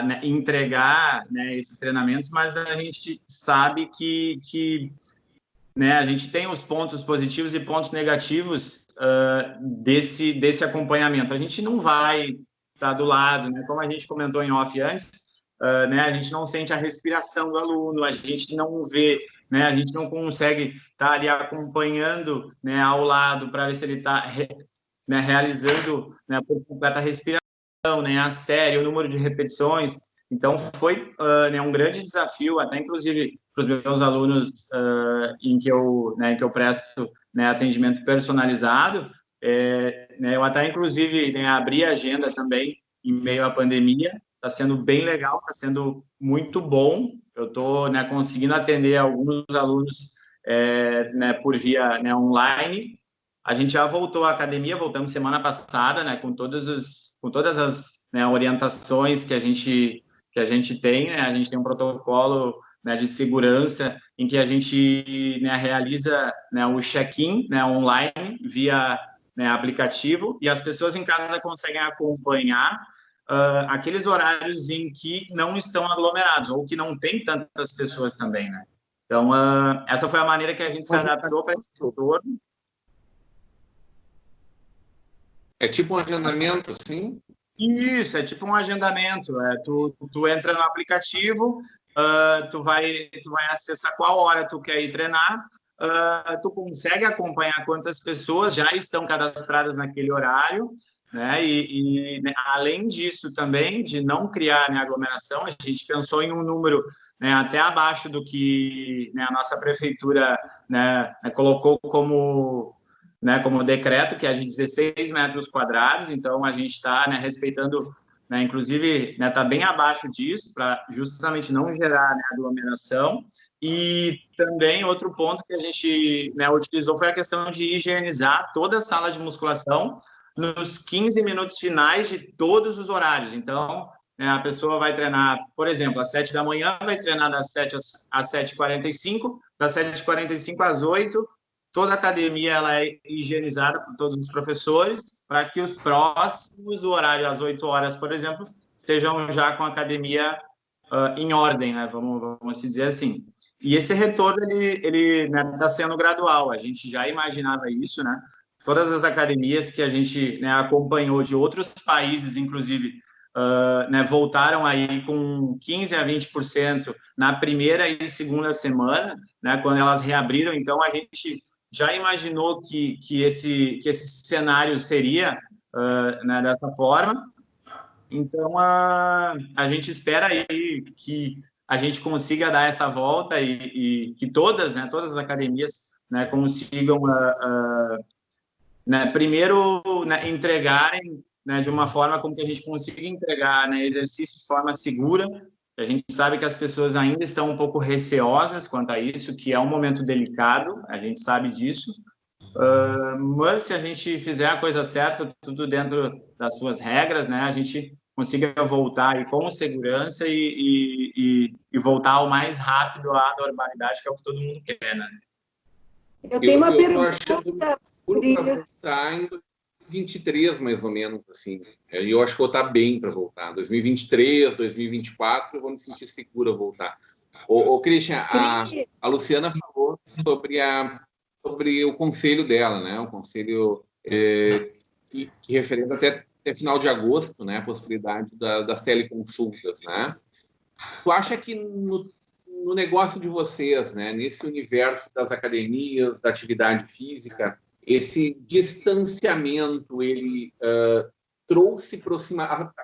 né, entregar, né, esses treinamentos, mas a gente sabe que né, a gente tem os pontos positivos e pontos negativos desse acompanhamento. A gente não vai estar do lado, né, como a gente comentou em off antes, né, a gente não sente a respiração do aluno, a gente não vê, né, a gente não consegue estar ali acompanhando, né, ao lado para ver se ele está né, realizando, né, por completa respiração, né, a série, o número de repetições. Então, foi né, um grande desafio, até inclusive para os meus alunos em que eu presto, né, atendimento personalizado. Né, eu até, inclusive, né, abri a agenda também em meio à pandemia. Está sendo bem legal, está sendo muito bom. Eu estou, né, conseguindo atender alguns alunos né, por via, né, online. A gente já voltou à academia, voltamos semana passada, né, com todas as né, orientações que a gente tem, né, a gente tem um protocolo, né, de segurança em que a gente, né, realiza, né, o check-in, né, online via, né, aplicativo, e as pessoas em casa conseguem acompanhar aqueles horários em que não estão aglomerados ou que não tem tantas pessoas também, né? Então, essa foi a maneira que a gente se adaptou para esse retorno. É tipo um agendamento, assim? Isso, é tipo um agendamento. Tu entra no aplicativo, tu vai acessar qual hora tu quer ir treinar, tu consegue acompanhar quantas pessoas já estão cadastradas naquele horário, né? Né, além disso também, de não criar, né, aglomeração, a gente pensou em um número, né, até abaixo do que, né, a nossa prefeitura, né, colocou como decreto, que é de 16 metros quadrados. Então, a gente está, né, respeitando, né, inclusive, né, tá bem abaixo disso, para justamente não gerar, né, aglomeração. E também outro ponto que a gente, né, utilizou foi a questão de higienizar toda a sala de musculação nos 15 minutos finais de todos os horários. Então, né, a pessoa vai treinar, por exemplo, às 7 da manhã, vai treinar das 7 às 7h45, das 7h45 às 8h, toda a academia ela é higienizada por todos os professores, para que os próximos do horário, às 8 horas, por exemplo, estejam já com a academia em ordem, né? Vamos dizer assim. E esse retorno, ele né, está sendo gradual. A gente já imaginava isso, né? Todas as academias que a gente, né, acompanhou de outros países, inclusive, né, voltaram aí com 15% a 20% na primeira e segunda semana, né, quando elas reabriram. Então, a gente já imaginou que esse cenário seria né, dessa forma. Então, a gente espera aí que a gente consiga dar essa volta e que todas as academias, né, consigam, né, primeiro, né, entregarem, né, de uma forma como que a gente consiga entregar, né, exercício de forma segura. A gente sabe que as pessoas ainda estão um pouco receosas quanto a isso, que é um momento delicado, a gente sabe disso. Mas se a gente fizer a coisa certa, tudo dentro das suas regras, né, a gente consiga voltar aí com segurança e voltar ao mais rápido à normalidade, que é o que todo mundo quer, né? Eu tenho uma pergunta. Achando para voltar em 2023, mais ou menos, assim. E eu acho que eu vou estar bem para voltar. 2023, 2024, eu vou me sentir segura a voltar. Christian, a Luciana falou sobre o conselho dela, né? O conselho que referenda até final de agosto, né? A possibilidade das teleconsultas, né? Tu acha que no negócio de vocês, né? Nesse universo das academias, da atividade física, esse distanciamento, ele trouxe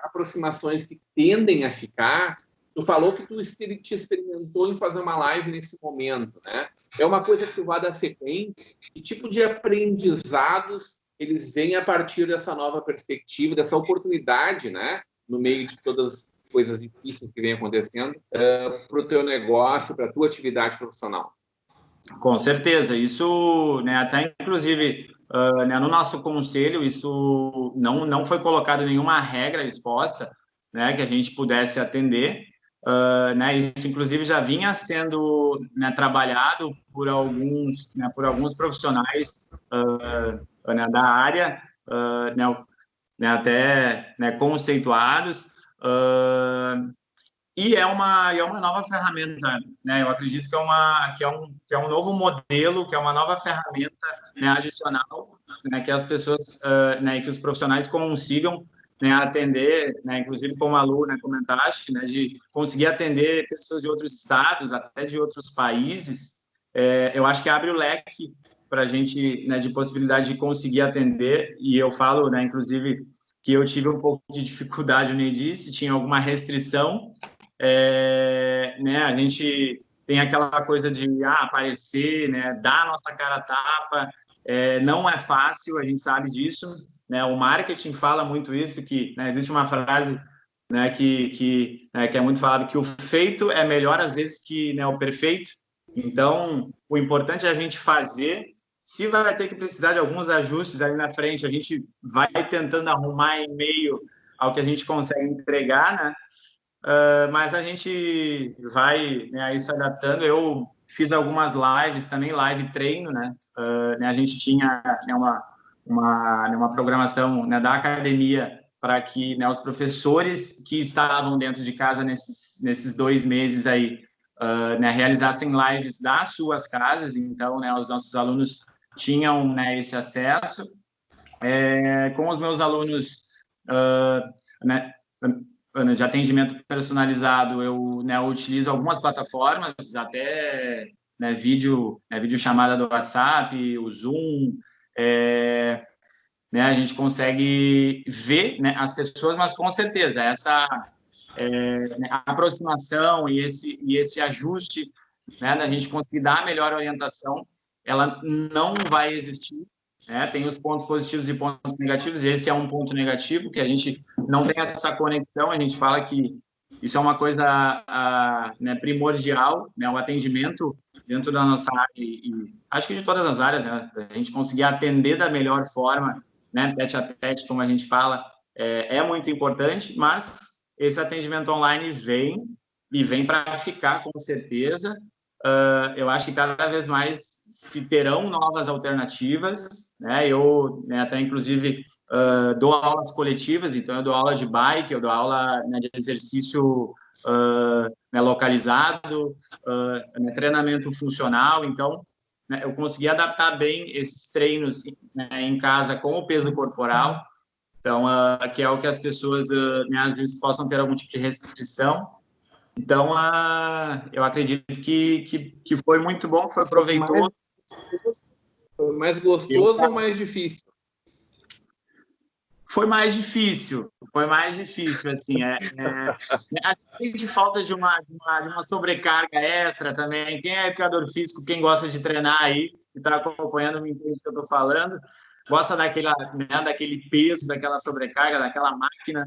aproximações que tendem a ficar? Tu falou que tu te experimentou em fazer uma live nesse momento, né? É uma coisa que tu vai dar sequência? Que tipo de aprendizados eles vêm a partir dessa nova perspectiva, dessa oportunidade, né? No meio de todas as coisas difíceis que vem acontecendo, para o teu negócio, para a tua atividade profissional? Com certeza, isso, né, até inclusive né, no nosso conselho, isso não foi colocado nenhuma regra exposta, né, que a gente pudesse atender, né, isso inclusive já vinha sendo, né, trabalhado por alguns profissionais né, da área, né, até, né, conceituados, e é uma nova ferramenta, né? Eu acredito que é um novo modelo, que é uma nova ferramenta, né, adicional, né, que as pessoas, né, que os profissionais consigam, né, atender, né, inclusive como a Lu, né, comentaste, né, de conseguir atender pessoas de outros estados, até de outros países. Eu acho que abre o leque para a gente, né, de possibilidade de conseguir atender. E eu falo, né, inclusive, que eu tive um pouco de dificuldade no início, tinha alguma restrição. Né, a gente tem aquela coisa de aparecer, né, dar a nossa cara a tapa, não é fácil, a gente sabe disso, né, o marketing fala muito isso, que, né, existe uma frase, né, que é muito falado, que o feito é melhor às vezes que, né, o perfeito. Então, o importante é a gente fazer. Se vai ter que precisar de alguns ajustes ali na frente, a gente vai tentando arrumar em meio ao que a gente consegue entregar, né? Mas a gente vai, né, aí se adaptando. Eu fiz algumas lives também, live treino, né? Né, a gente tinha, né, uma programação, né, da academia para que, né, os professores que estavam dentro de casa nesses 2 meses aí, né, realizassem lives das suas casas. Então, né, os nossos alunos tinham, né, esse acesso. Com os meus alunos, né, de atendimento personalizado, eu, né, utilizo algumas plataformas, até, né, vídeo chamada do WhatsApp, o Zoom, né, a gente consegue ver, né, as pessoas, mas com certeza essa né, aproximação e esse ajuste, né, da gente conseguir dar a melhor orientação, ela não vai existir. Tem os pontos positivos e pontos negativos. Esse é um ponto negativo, que a gente não tem essa conexão. A gente fala que isso é uma coisa né, primordial, né, o atendimento dentro da nossa área, e acho que de todas as áreas, né, a gente conseguir atender da melhor forma, né, tete a tete, como a gente fala, é muito importante, mas esse atendimento online vem para ficar, com certeza. Eu acho que cada vez mais se terão novas alternativas, né? Eu, né, até inclusive dou aulas coletivas, então eu dou aula de bike, eu dou aula, né, de exercício né, localizado, né, treinamento funcional. Então, né, eu consegui adaptar bem esses treinos, né, em casa com o peso corporal. Então, que é o que as pessoas, né, às vezes possam ter algum tipo de restrição. Então, eu acredito que foi muito bom, que foi proveitoso. Foi mais gostoso ou mais difícil? Foi mais difícil, assim, a gente falta de uma sobrecarga extra também. Quem é educador físico, quem gosta de treinar aí, que está acompanhando, me entende o que eu estou falando, gosta daquele peso, daquela sobrecarga, daquela máquina,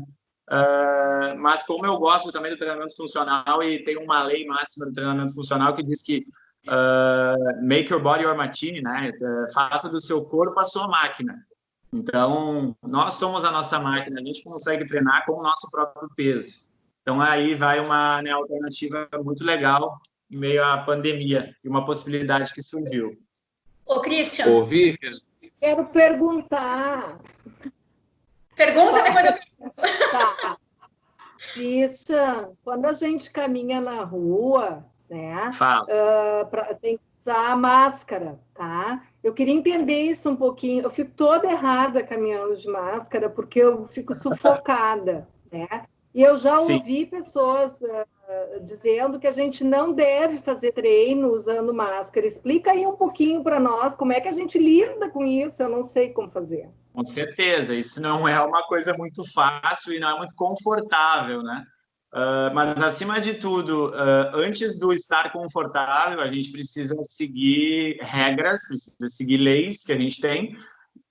mas como eu gosto também do treinamento funcional e tem uma lei máxima do treinamento funcional que diz que make your body your machine, né? Faça do seu corpo a sua máquina. Então, nós somos a nossa máquina, a gente consegue treinar com o nosso próprio peso. Então, aí vai uma alternativa muito legal em meio à pandemia e uma possibilidade que surgiu. Ô, Christian. Ô, Vivian. Quero perguntar. Pergunta, depois eu pergunto. Tá. Christian, quando a gente caminha na rua, né? Tem que usar a máscara, tá? Eu queria entender isso um pouquinho. Eu fico toda errada caminhando de máscara porque eu fico sufocada, né? E eu já ouvi pessoas dizendo que a gente não deve fazer treino usando máscara. Explica aí um pouquinho para nós como é que a gente lida com isso. Eu não sei como fazer. Com certeza, isso não é uma coisa muito fácil e não é muito confortável, né? Mas, acima de tudo, antes do estar confortável, a gente precisa seguir regras, precisa seguir leis que a gente tem,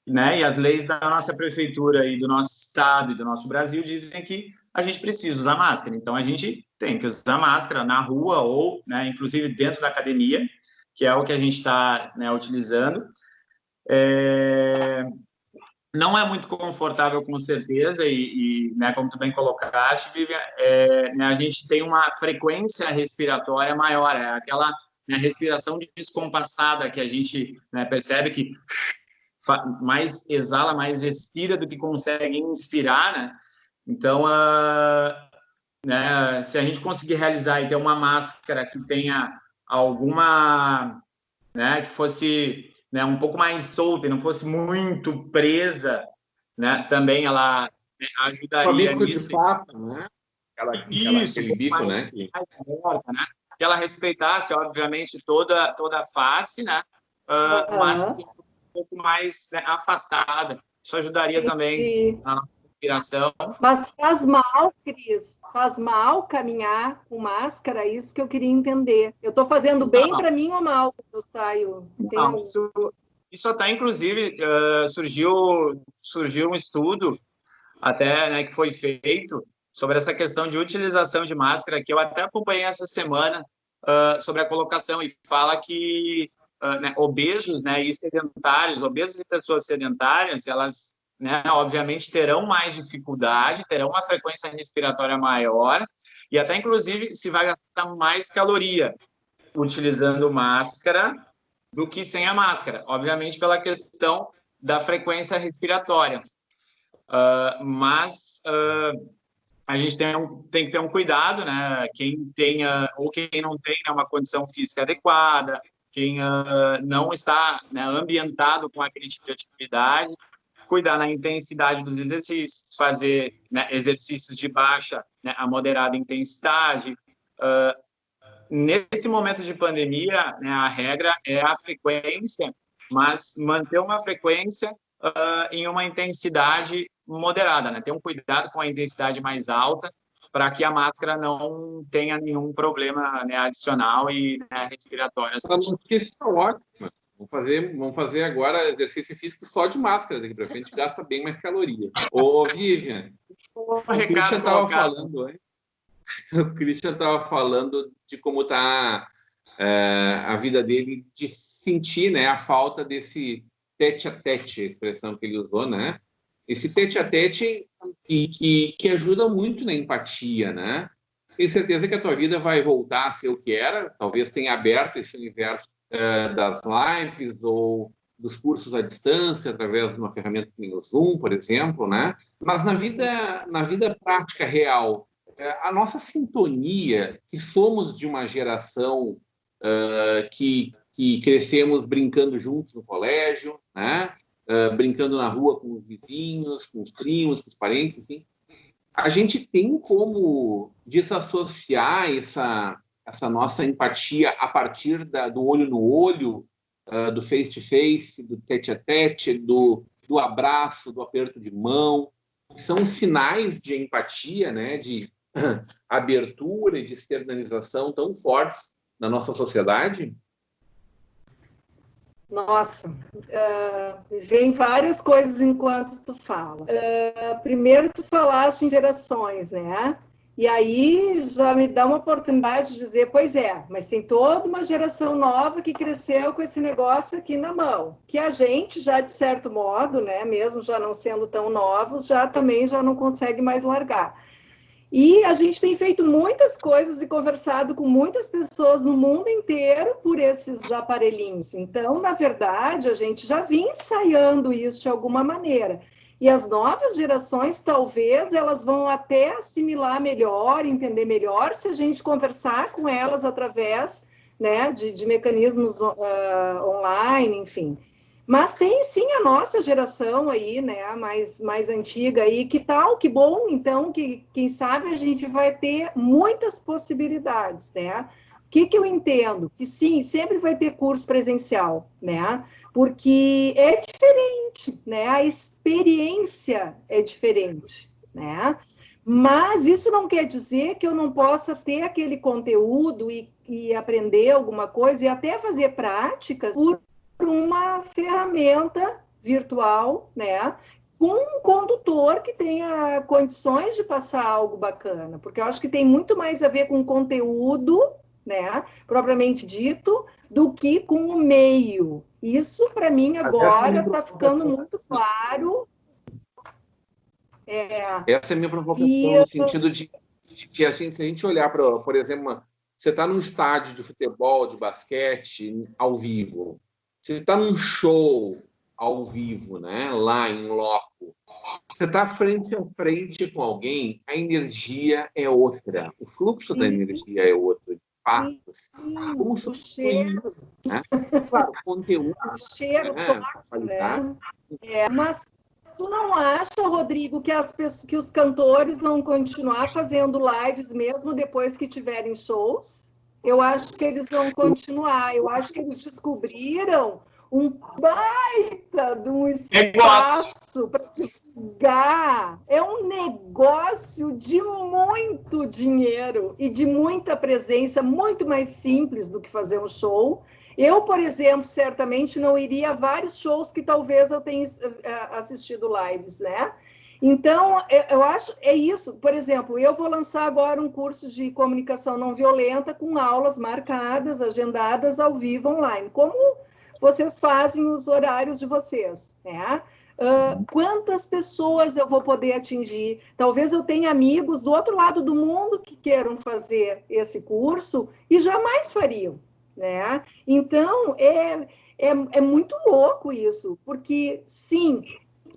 né? E as leis da nossa prefeitura e do nosso estado e do nosso Brasil dizem que a gente precisa usar máscara. Então, a gente tem que usar máscara na rua ou, né, inclusive, dentro da academia, que é o que a gente está, né, utilizando. Não é muito confortável, com certeza, né, como tu bem colocaste, Vivian, né, a gente tem uma frequência respiratória maior, é aquela, né, respiração descompassada que a gente, né, percebe que mais exala, mais respira do que consegue inspirar, né? Então, né, se a gente conseguir realizar e ter uma máscara que tenha alguma, né, que fosse, né, um pouco mais solta e não fosse muito presa, né, também ela, né, ajudaria nisso. De fato, né? Aquele bico, mais, né? Mais aberta, né? Que ela respeitasse, obviamente, toda a face, né? Mas um pouco mais, né, afastada. Isso ajudaria também na nossa respiração. Mas faz mal, Cris? Faz mal caminhar com máscara? Isso que eu queria entender. Eu estou fazendo bem para mim ou mal quando eu saio? Não, isso até, inclusive, surgiu um estudo até, né, que foi feito sobre essa questão de utilização de máscara, que eu até acompanhei essa semana, sobre a colocação, e fala que né, obesos, né, e sedentários, obesos e pessoas sedentárias, elas, né, obviamente terão mais dificuldade, terão uma frequência respiratória maior, e até, inclusive, se vai gastar mais caloria utilizando máscara do que sem a máscara, obviamente pela questão da frequência respiratória. Mas a gente tem que ter um cuidado, né? Quem tenha ou quem não tem, né, uma condição física adequada, quem não está, né, ambientado com aquele tipo de atividade, cuidar na intensidade dos exercícios, fazer, né, exercícios de baixa, né, a moderada intensidade. Nesse momento de pandemia, né, a regra é a frequência, mas manter uma frequência em uma intensidade moderada, né? Ter um cuidado com a intensidade mais alta para que a máscara não tenha nenhum problema, né, adicional e, né, respiratório. Essa notícia está ótima. Vamos fazer agora exercício físico só de máscara daqui para frente, gasta bem mais caloria. Ô, Vivian, o Christian estava falando antes. O Christian estava falando de como está a vida dele, de sentir, né, a falta desse tete-a-tete, a expressão que ele usou, né? Esse tete-a-tete que ajuda muito na empatia, né? Tenho certeza que a tua vida vai voltar a ser o que era, talvez tenha aberto esse universo das lives ou dos cursos à distância, através de uma ferramenta como o Zoom, por exemplo, né? Mas na vida prática real, a nossa sintonia, que somos de uma geração que crescemos brincando juntos no colégio, né? Brincando na rua com os vizinhos, com os primos, com os parentes, enfim. A gente tem como desassociar essa nossa empatia a partir do olho no olho, do face-to-face, do tete-a-tete, do abraço, do aperto de mão, são sinais de empatia, né, de abertura e de externalização tão fortes na nossa sociedade? Nossa, vem várias coisas enquanto tu fala. Primeiro, tu falaste em gerações, né? E aí já me dá uma oportunidade de dizer, pois é, mas tem toda uma geração nova que cresceu com esse negócio aqui na mão, que a gente já, de certo modo, né, mesmo já não sendo tão novos, também já não consegue mais largar. E a gente tem feito muitas coisas e conversado com muitas pessoas no mundo inteiro por esses aparelhinhos. Então, na verdade, a gente já vinha ensaiando isso de alguma maneira. E as novas gerações, talvez, elas vão até assimilar melhor, entender melhor, se a gente conversar com elas através, né, de mecanismos online, enfim. Mas tem, sim, a nossa geração aí, né, mais antiga aí, que tal, que bom, então, que quem sabe a gente vai ter muitas possibilidades, né? O que eu entendo? Que, sim, sempre vai ter curso presencial, né? Porque é diferente, né? A experiência é diferente, né? Mas isso não quer dizer que eu não possa ter aquele conteúdo e aprender alguma coisa e até fazer práticas por uma ferramenta virtual, né, com um condutor que tenha condições de passar algo bacana, porque eu acho que tem muito mais a ver com o conteúdo, né, propriamente dito, do que com o meio. Isso, para mim, agora está ficando muito claro. Essa é a minha provocação, no sentido de que, assim, se a gente olhar para, por exemplo, você está num estádio de futebol, de basquete, ao vivo. Você está num show ao vivo, né? Lá em loco. Você está frente a frente com alguém, a energia é outra. O fluxo da energia é outro. De fato, como o cheiro, né? Claro, conteúdo, o cheiro, né? Qualidade. Né? Mas tu não acha, Rodrigo, que os cantores vão continuar fazendo lives mesmo depois que tiverem shows? Eu acho que eles vão continuar. Eu acho que eles descobriram um baita de um espaço para divulgar. É um negócio de muito dinheiro e de muita presença, muito mais simples do que fazer um show. Eu, por exemplo, certamente não iria a vários shows que talvez eu tenha assistido lives, né? Então, eu acho, é isso. Por exemplo, eu vou lançar agora um curso de comunicação não violenta com aulas marcadas, agendadas ao vivo online. Como vocês fazem os horários de vocês, né? Quantas pessoas eu vou poder atingir? Talvez eu tenha amigos do outro lado do mundo que queiram fazer esse curso e jamais fariam, né? Então, é muito louco isso, porque, sim,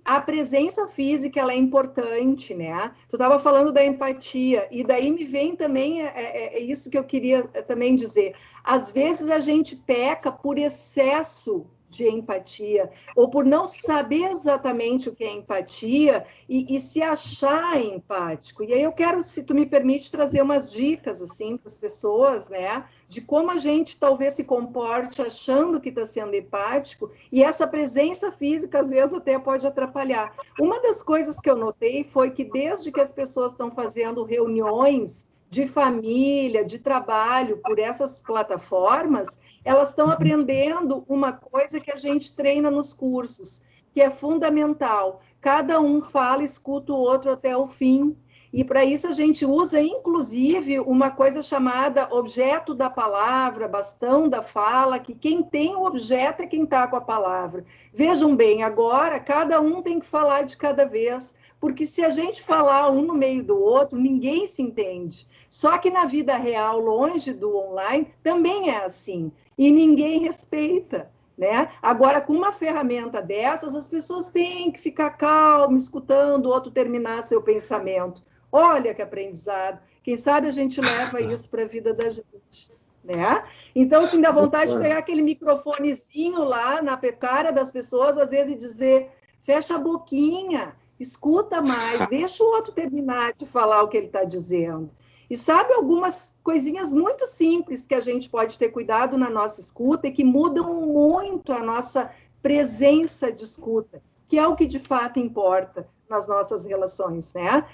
a presença física ela é importante, né? Tu estava falando da empatia, e daí me vem também, é isso que eu queria também dizer. Às vezes a gente peca por excesso de empatia, ou por não saber exatamente o que é empatia e se achar empático. E aí eu quero, se tu me permite, trazer umas dicas assim para as pessoas, né, de como a gente talvez se comporte achando que está sendo empático, e essa presença física às vezes até pode atrapalhar. Uma das coisas que eu notei foi que desde que as pessoas estão fazendo reuniões de família, de trabalho, por essas plataformas, elas estão aprendendo uma coisa que a gente treina nos cursos, que é fundamental. Cada um fala, escuta o outro até o fim. E para isso a gente usa, inclusive, uma coisa chamada objeto da palavra, bastão da fala, que quem tem o objeto é quem está com a palavra. Vejam bem, agora cada um tem que falar de cada vez, porque se a gente falar um no meio do outro, ninguém se entende. Só que na vida real, longe do online, também é assim. E ninguém respeita, né? Agora, com uma ferramenta dessas, as pessoas têm que ficar calmas, escutando o outro terminar seu pensamento. Olha que aprendizado. Quem sabe a gente leva isso para a vida da gente, né? Então, assim, dá vontade de pegar aquele microfonezinho lá na cara das pessoas, às vezes, e dizer, fecha a boquinha, escuta mais, deixa o outro terminar de falar o que ele está dizendo. E sabe algumas coisinhas muito simples que a gente pode ter cuidado na nossa escuta e que mudam muito a nossa presença de escuta. que é o que de fato importa nas nossas relações, né?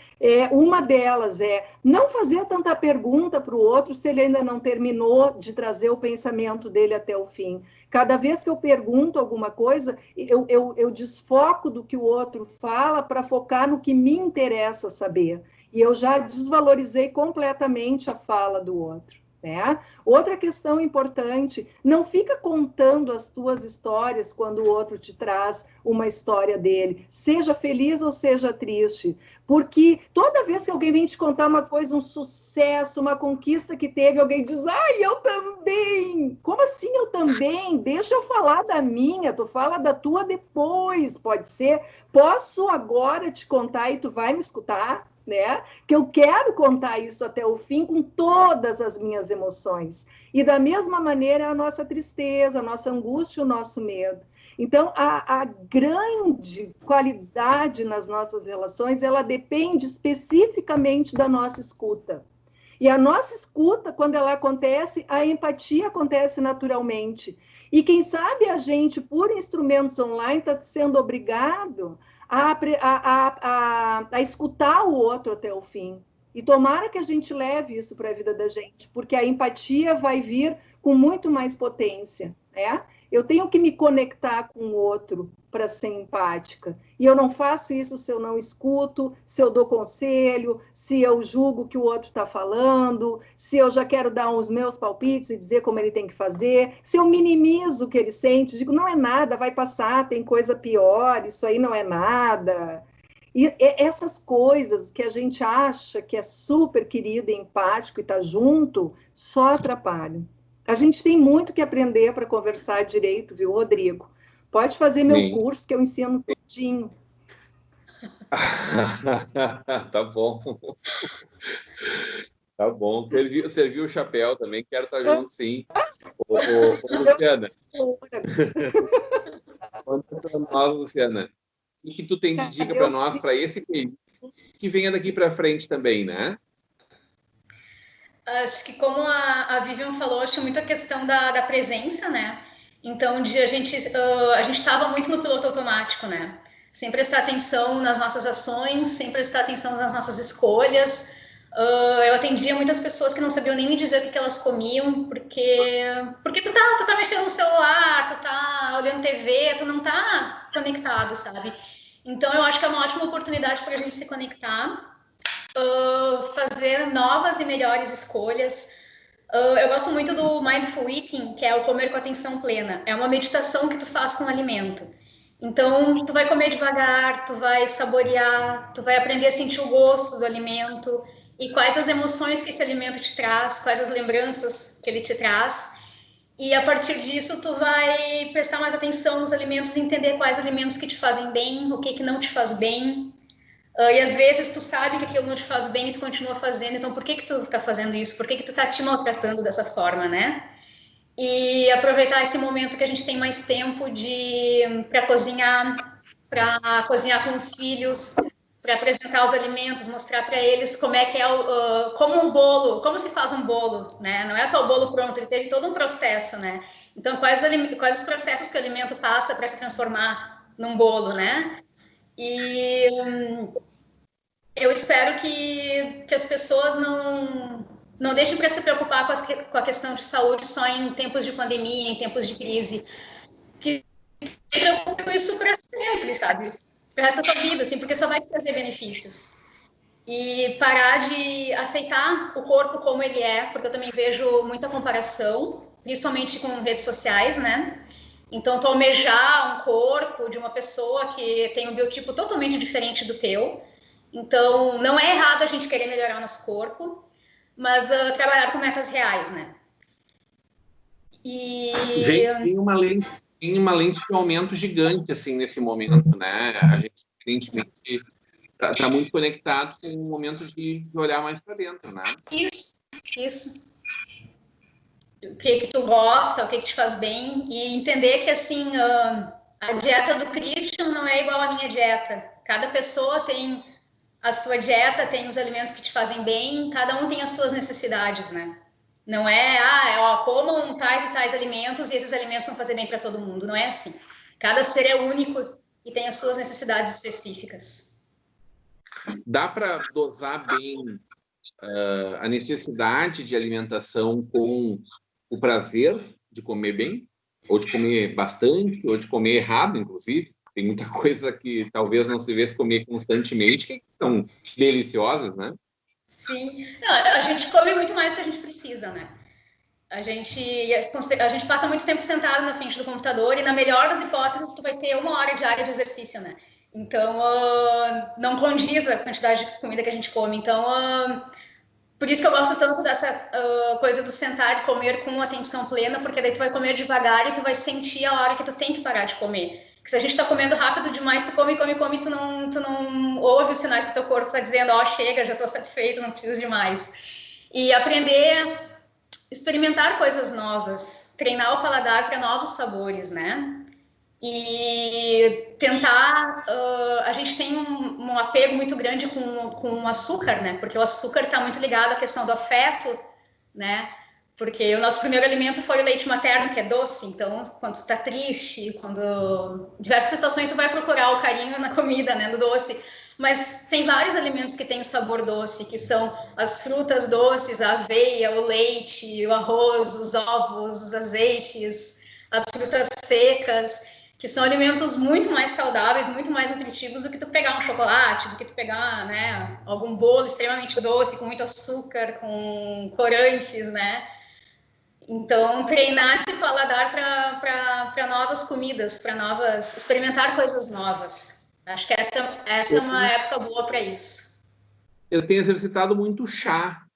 Uma delas é não fazer tanta pergunta para o outro se ele ainda não terminou de trazer o pensamento dele até o fim. Cada vez que eu pergunto alguma coisa, eu desfoco do que o outro fala para focar no que me interessa saber. E eu já desvalorizei completamente a fala do outro. Né? Outra questão importante, não fica contando as tuas histórias quando o outro te traz uma história dele, seja feliz ou seja triste, porque toda vez que alguém vem te contar uma coisa, um sucesso, uma conquista que teve, alguém diz, ai, eu também! Como assim eu também? Deixa eu falar da minha, tu fala da tua depois, pode ser? Posso agora te contar e tu vai me escutar? Né? Que eu quero contar isso até o fim com todas as minhas emoções. E da mesma maneira a nossa tristeza, a nossa angústia, o nosso medo. Então, a grande qualidade nas nossas relações, ela depende especificamente da nossa escuta. E a nossa escuta, quando ela acontece, a empatia acontece naturalmente. E quem sabe a gente, por instrumentos online, está sendo obrigado a escutar o outro até o fim. E tomara que a gente leve isso para a vida da gente, porque a empatia vai vir com muito mais potência, né? Eu tenho que me conectar com o outro para ser empática. E eu não faço isso se eu não escuto, se eu dou conselho, se eu julgo o que o outro está falando, se eu já quero dar os meus palpites e dizer como ele tem que fazer, se eu minimizo o que ele sente, digo, não é nada, vai passar, tem coisa pior, isso aí não é nada. E essas coisas que a gente acha que é super querido e empático e está junto, só atrapalham. A gente tem muito que aprender para conversar direito, viu, Rodrigo? Pode fazer meu curso que eu ensino tudinho. Tá bom. Tá bom. Serviu o chapéu também, quero estar junto, sim. Ô, Luciana. Conta para nós, Luciana. O que tu tem de dica para nós, para esse período que venha daqui para frente também, né? Acho que como a Vivian falou, acho muito a questão da presença, né? Então, a gente estava muito no piloto automático, né? Sem prestar atenção nas nossas ações, sem prestar atenção nas nossas escolhas. Eu atendia muitas pessoas que não sabiam nem me dizer o que elas comiam, porque tu tá mexendo no celular, tu tá olhando TV, tu não tá conectado, sabe? Então, eu acho que é uma ótima oportunidade para a gente se conectar, fazer novas e melhores escolhas. Eu gosto muito do Mindful Eating, que é o comer com atenção plena. É uma meditação que tu faz com o alimento. Então, tu vai comer devagar, tu vai saborear, tu vai aprender a sentir o gosto do alimento e quais as emoções que esse alimento te traz, quais as lembranças que ele te traz. E a partir disso, tu vai prestar mais atenção nos alimentos e entender quais alimentos que te fazem bem, o que não te faz bem. E às vezes tu sabe que aquilo não te faz bem e tu continua fazendo, então por que tu tá fazendo isso? Por que tu tá te maltratando dessa forma, né? E aproveitar esse momento que a gente tem mais tempo para cozinhar com os filhos, para apresentar os alimentos, mostrar para eles como é que é como um bolo, como se faz um bolo, né? Não é só o bolo pronto, ele teve todo um processo, né? Então, quais os processos que o alimento passa para se transformar num bolo, né? E eu espero que as pessoas não deixem para se preocupar com a questão de saúde só em tempos de pandemia, em tempos de crise. Que se preocupe com isso para sempre, sabe? Para o resto da tua vida, assim, porque só vai te trazer benefícios. E parar de aceitar o corpo como ele é, porque eu também vejo muita comparação, principalmente com redes sociais, né? Então, tu almejar um corpo de uma pessoa que tem um biotipo totalmente diferente do teu. Então, não é errado a gente querer melhorar nosso corpo, mas trabalhar com metas reais, né? E... Tem uma lente de aumento gigante, assim, nesse momento, né? A gente, evidentemente, está muito conectado com o momento de olhar mais para dentro, né? Isso. O que tu gosta, o que te faz bem, e entender que, assim, a dieta do Christian não é igual à minha dieta. Cada pessoa tem a sua dieta, tem os alimentos que te fazem bem, cada um tem as suas necessidades, né? Não é, comam tais e tais alimentos e esses alimentos vão fazer bem para todo mundo. Não é assim. Cada ser é único e tem as suas necessidades específicas. Dá para dosar bem a necessidade de alimentação com o prazer de comer bem, ou de comer bastante, ou de comer errado, inclusive. Tem muita coisa que talvez não se devesse comer constantemente, que são deliciosas, né? Sim. Não, a gente come muito mais do que a gente precisa, né? A gente passa muito tempo sentado na frente do computador e, na melhor das hipóteses, tu vai ter 1 hora diária de exercício, né? Então, não condiz a quantidade de comida que a gente come. Então, por isso que eu gosto tanto dessa coisa do sentar e comer com atenção plena, porque daí tu vai comer devagar e tu vai sentir a hora que tu tem que parar de comer. Porque se a gente tá comendo rápido demais, tu come, e tu não ouve os sinais que teu corpo tá dizendo, chega, já tô satisfeito, não preciso de mais. E aprender a experimentar coisas novas, treinar o paladar para novos sabores, né? E tentar... a gente tem um apego muito grande com o açúcar, né? Porque o açúcar está muito ligado à questão do afeto, né? Porque o nosso primeiro alimento foi o leite materno, que é doce. Então, quando tu tá triste, quando... diversas situações tu vai procurar o carinho na comida, né? Do doce. Mas tem vários alimentos que têm o sabor doce, que são as frutas doces, a aveia, o leite, o arroz, os ovos, os azeites, as frutas secas, que são alimentos muito mais saudáveis, muito mais nutritivos do que tu pegar um chocolate, do que tu pegar, né, algum bolo extremamente doce, com muito açúcar, com corantes, né? Então, treinar esse paladar para novas comidas, experimentar coisas novas. Acho que essa é uma época boa para isso. Eu tenho exercitado muito chá,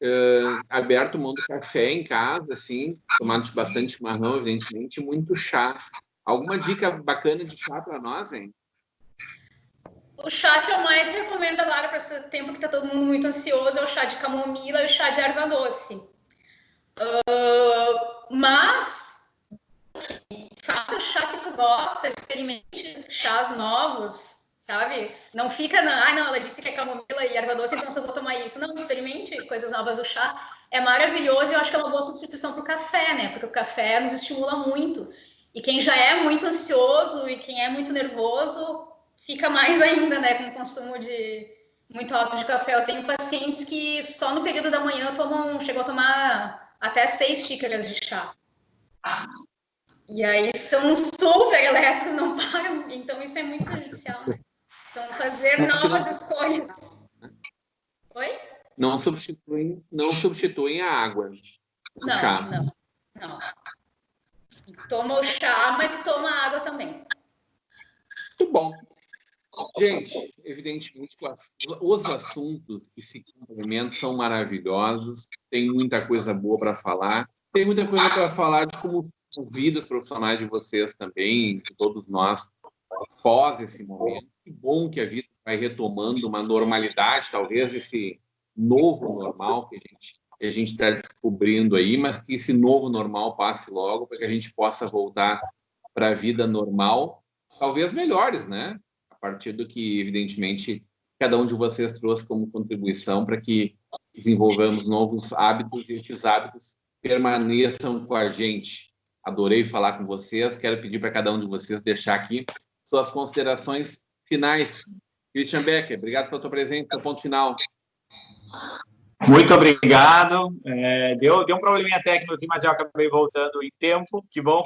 aberto, tomando café em casa, assim, tomando bastante chimarrão, evidentemente, muito chá. Alguma dica bacana de chá para nós, hein? O chá que eu mais recomendo agora para esse tempo que está todo mundo muito ansioso é o chá de camomila e o chá de erva doce. Mas faça o chá que tu gosta, experimente chás novos, sabe? Não fica não, ela disse que é camomila e erva doce, então só vou tomar isso. Não, experimente coisas novas. O chá é maravilhoso e eu acho que é uma boa substituição para o café, né? Porque o café nos estimula muito. E quem já é muito ansioso e quem é muito nervoso fica mais ainda, né? Com o consumo muito alto de café. Eu tenho pacientes que só no período da manhã chegam a tomar até 6 xícaras de chá. E aí são super elétricos, não param. Então isso é muito prejudicial, né? Então fazer novas escolhas. Oi? Não substituem a água. O chá. Não. Toma o chá, mas toma água também. Muito bom. Gente, evidentemente, os assuntos que se complementam são maravilhosos. Tem muita coisa boa para falar. Tem muita coisa para falar de como são vidas profissionais de vocês também, de todos nós, após esse momento. Que bom que a vida vai retomando uma normalidade, talvez esse novo normal que a gente está descobrindo aí, mas que esse novo normal passe logo para que a gente possa voltar para a vida normal, talvez melhores, né? A partir do que, evidentemente, cada um de vocês trouxe como contribuição para que desenvolvamos novos hábitos e esses hábitos permaneçam com a gente. Adorei falar com vocês. Quero pedir para cada um de vocês deixar aqui suas considerações finais. Christian Becker, obrigado pela tua presença. Ponto final. Muito obrigado. Deu um probleminha técnico aqui, mas eu acabei voltando em tempo. Que bom.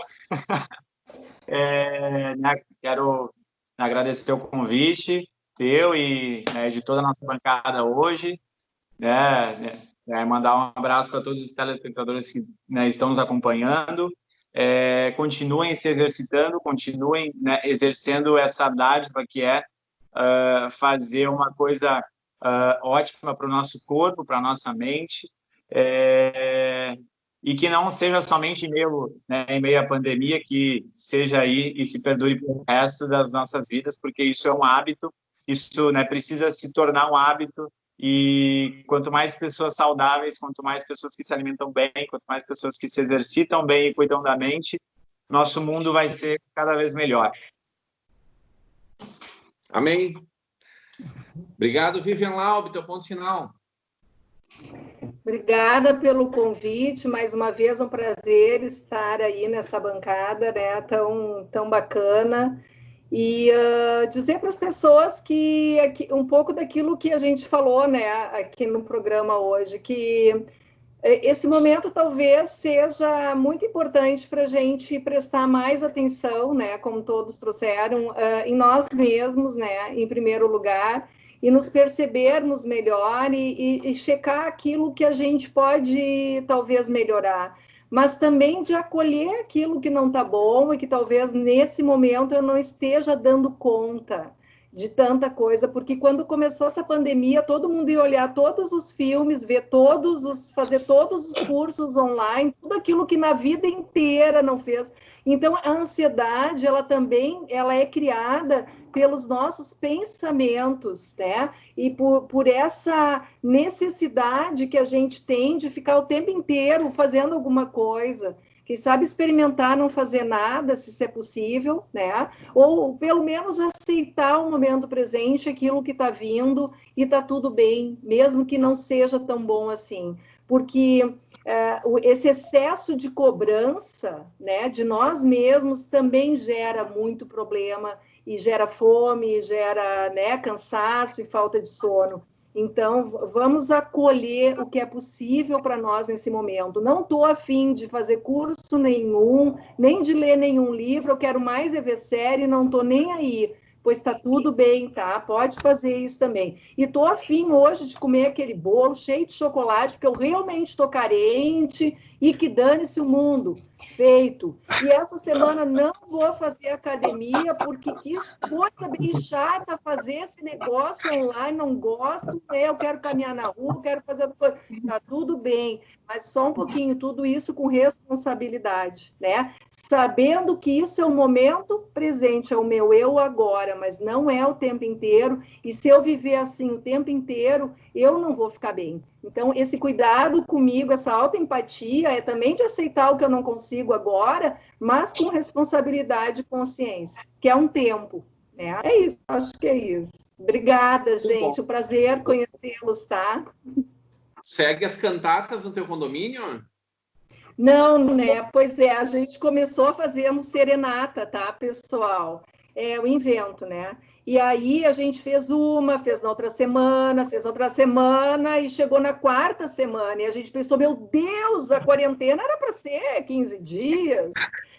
Quero agradecer o convite teu e de toda a nossa bancada hoje. Mandar um abraço para todos os telespectadores que estão nos acompanhando. Continuem se exercitando, continuem exercendo essa dádiva que é fazer uma coisa ótima para o nosso corpo, para a nossa mente, e que não seja somente em meio à pandemia, que seja aí e se perdure para o resto das nossas vidas, porque isso é um hábito, isso precisa se tornar um hábito, e quanto mais pessoas saudáveis, quanto mais pessoas que se alimentam bem, quanto mais pessoas que se exercitam bem e cuidam da mente, nosso mundo vai ser cada vez melhor. Amém. Obrigado, Vivian Laub, teu ponto final. Obrigada pelo convite, mais uma vez um prazer estar aí nessa bancada, né, tão bacana. E dizer para as pessoas que um pouco daquilo que a gente falou, né, aqui no programa hoje, que esse momento talvez seja muito importante para a gente prestar mais atenção, né, como todos trouxeram, em nós mesmos, né, em primeiro lugar, e nos percebermos melhor e checar aquilo que a gente pode talvez melhorar, mas também de acolher aquilo que não está bom e que talvez nesse momento eu não esteja dando conta de tanta coisa, porque quando começou essa pandemia, todo mundo ia olhar todos os filmes, fazer todos os cursos online, tudo aquilo que na vida inteira não fez. Então, a ansiedade, ela é criada pelos nossos pensamentos, né? E por essa necessidade que a gente tem de ficar o tempo inteiro fazendo alguma coisa. Quem sabe experimentar não fazer nada, se isso é possível, né? Ou pelo menos aceitar o momento presente, aquilo que está vindo, e está tudo bem, mesmo que não seja tão bom assim. Porque esse excesso de cobrança, né, de nós mesmos também gera muito problema, e gera fome, gera, né, cansaço e falta de sono. Então, vamos acolher o que é possível para nós nesse momento. Não estou a fim de fazer curso nenhum, nem de ler nenhum livro, eu quero mais ver série, não estou nem aí, pois está tudo bem, tá? Pode fazer isso também. E estou a fim hoje de comer aquele bolo cheio de chocolate, porque eu realmente estou carente, e que dane-se o mundo. Feito. E essa semana não vou fazer academia, porque que coisa bem chata fazer esse negócio online, não gosto, né? Eu quero caminhar na rua, quero fazer coisa. Tá tudo bem, mas só um pouquinho, tudo isso com responsabilidade, né? Sabendo que isso é o momento presente, é o meu eu agora, mas não é o tempo inteiro, e se eu viver assim o tempo inteiro, eu não vou ficar bem. Então, esse cuidado comigo, essa autoempatia, é também de aceitar o que eu não consigo agora, mas com responsabilidade e consciência, que é um tempo, né? É isso, acho que é isso. Obrigada, gente. Um prazer conhecê-los, tá? Segue as cantatas no teu condomínio? Não, né? Pois é, a gente começou a fazer serenata, tá, pessoal? É o invento, né? E aí a gente fez na outra semana, e chegou na quarta semana, e a gente pensou, meu Deus, a quarentena era para ser 15 dias,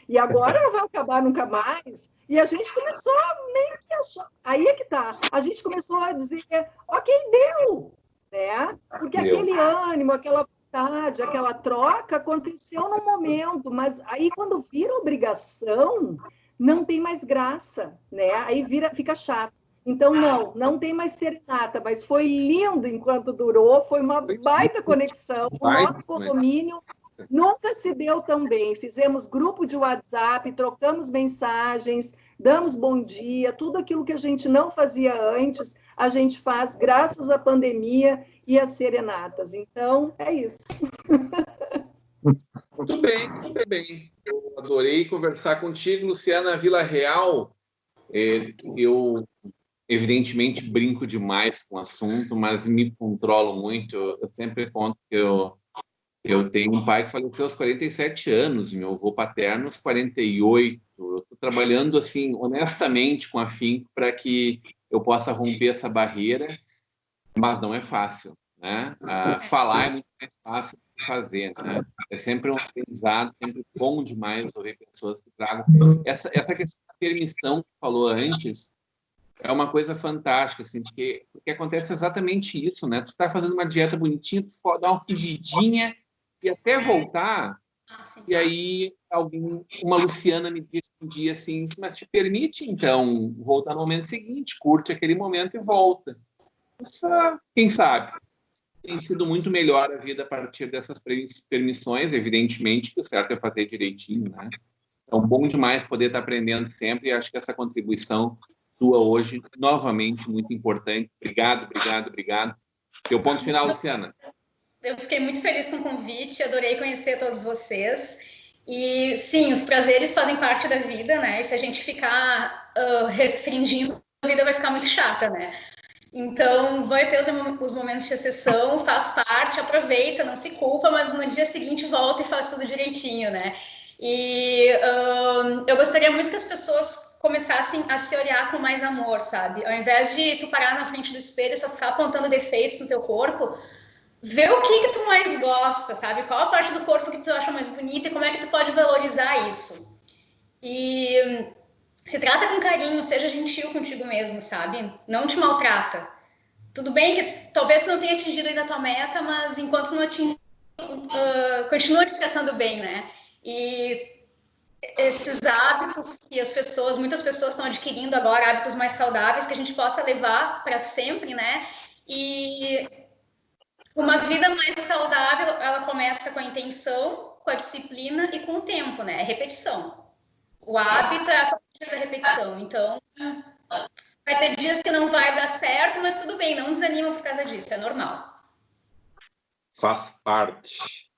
e agora ela vai acabar nunca mais. E a gente começou meio que achar, aí é que tá, a gente começou a dizer, ok, deu, né? Porque aquele ânimo, aquela vontade, aquela troca aconteceu no momento, mas aí quando vira obrigação, não tem mais graça, né? Aí fica chato. Então, não tem mais serenata, mas foi lindo enquanto durou, foi uma baita conexão. O nosso condomínio nunca se deu tão bem. Fizemos grupo de WhatsApp, trocamos mensagens, damos bom dia, tudo aquilo que a gente não fazia antes, a gente faz graças à pandemia e às serenatas. Então, é isso. Muito bem, muito bem. Eu adorei conversar contigo, Luciana Villarreal. Eu, evidentemente, brinco demais com o assunto, mas me controlo muito. Eu sempre conto que eu tenho um pai que faleceu aos 47 anos, meu avô paterno aos 48. Eu estou trabalhando, assim, honestamente, com afinco para que eu possa romper essa barreira, mas não é fácil, né? Falar é muito mais fácil que fazer, né? É sempre um aprendizado, sempre bom demais ouvir pessoas que tragam. Essa questão da permissão que falou antes é uma coisa fantástica, assim, porque acontece exatamente isso, né? Tu está fazendo uma dieta bonitinha, tu dá uma fugidinha e até voltar, e aí uma Luciana me disse um dia assim, mas te permite, então, voltar no momento seguinte, curte aquele momento e volta. Quem sabe? Tem sido muito melhor a vida a partir dessas permissões, evidentemente, que o certo é fazer direitinho, né? Então, bom demais poder estar aprendendo sempre, e acho que essa contribuição sua hoje, novamente, muito importante. Obrigado. Seu ponto final, Luciana. Eu fiquei muito feliz com o convite, adorei conhecer todos vocês. E, sim, os prazeres fazem parte da vida, né? E se a gente ficar restringindo, a vida vai ficar muito chata, né? Então, vai ter os momentos de exceção, faz parte, aproveita, não se culpa, mas no dia seguinte volta e faz tudo direitinho, né? E eu gostaria muito que as pessoas começassem a se olhar com mais amor, sabe? Ao invés de tu parar na frente do espelho e só ficar apontando defeitos no teu corpo, vê o que tu mais gosta, sabe? Qual a parte do corpo que tu acha mais bonita e como é que tu pode valorizar isso. E se trata com carinho, seja gentil contigo mesmo, sabe? Não te maltrata. Tudo bem que talvez tu não tenha atingido ainda a tua meta, mas enquanto não atingir, continua te tratando bem, né? E esses hábitos que muitas pessoas estão adquirindo agora, hábitos mais saudáveis, que a gente possa levar para sempre, né? E uma vida mais saudável, ela começa com a intenção, com a disciplina e com o tempo, né? É repetição. O hábito é a partir da repetição. Então, vai ter dias que não vai dar certo, mas tudo bem, não desanima por causa disso, é normal. Faz parte.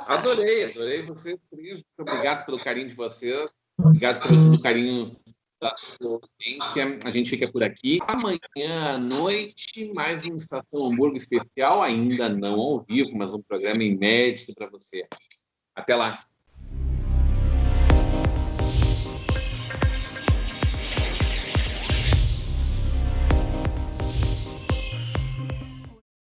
Adorei vocês três. Muito obrigado pelo carinho de vocês. Obrigado pelo carinho da sua audiência. A gente fica por aqui. Amanhã à noite, mais uma Estação Hamburgo especial, ainda não ao vivo, mas um programa inédito para você. Até lá.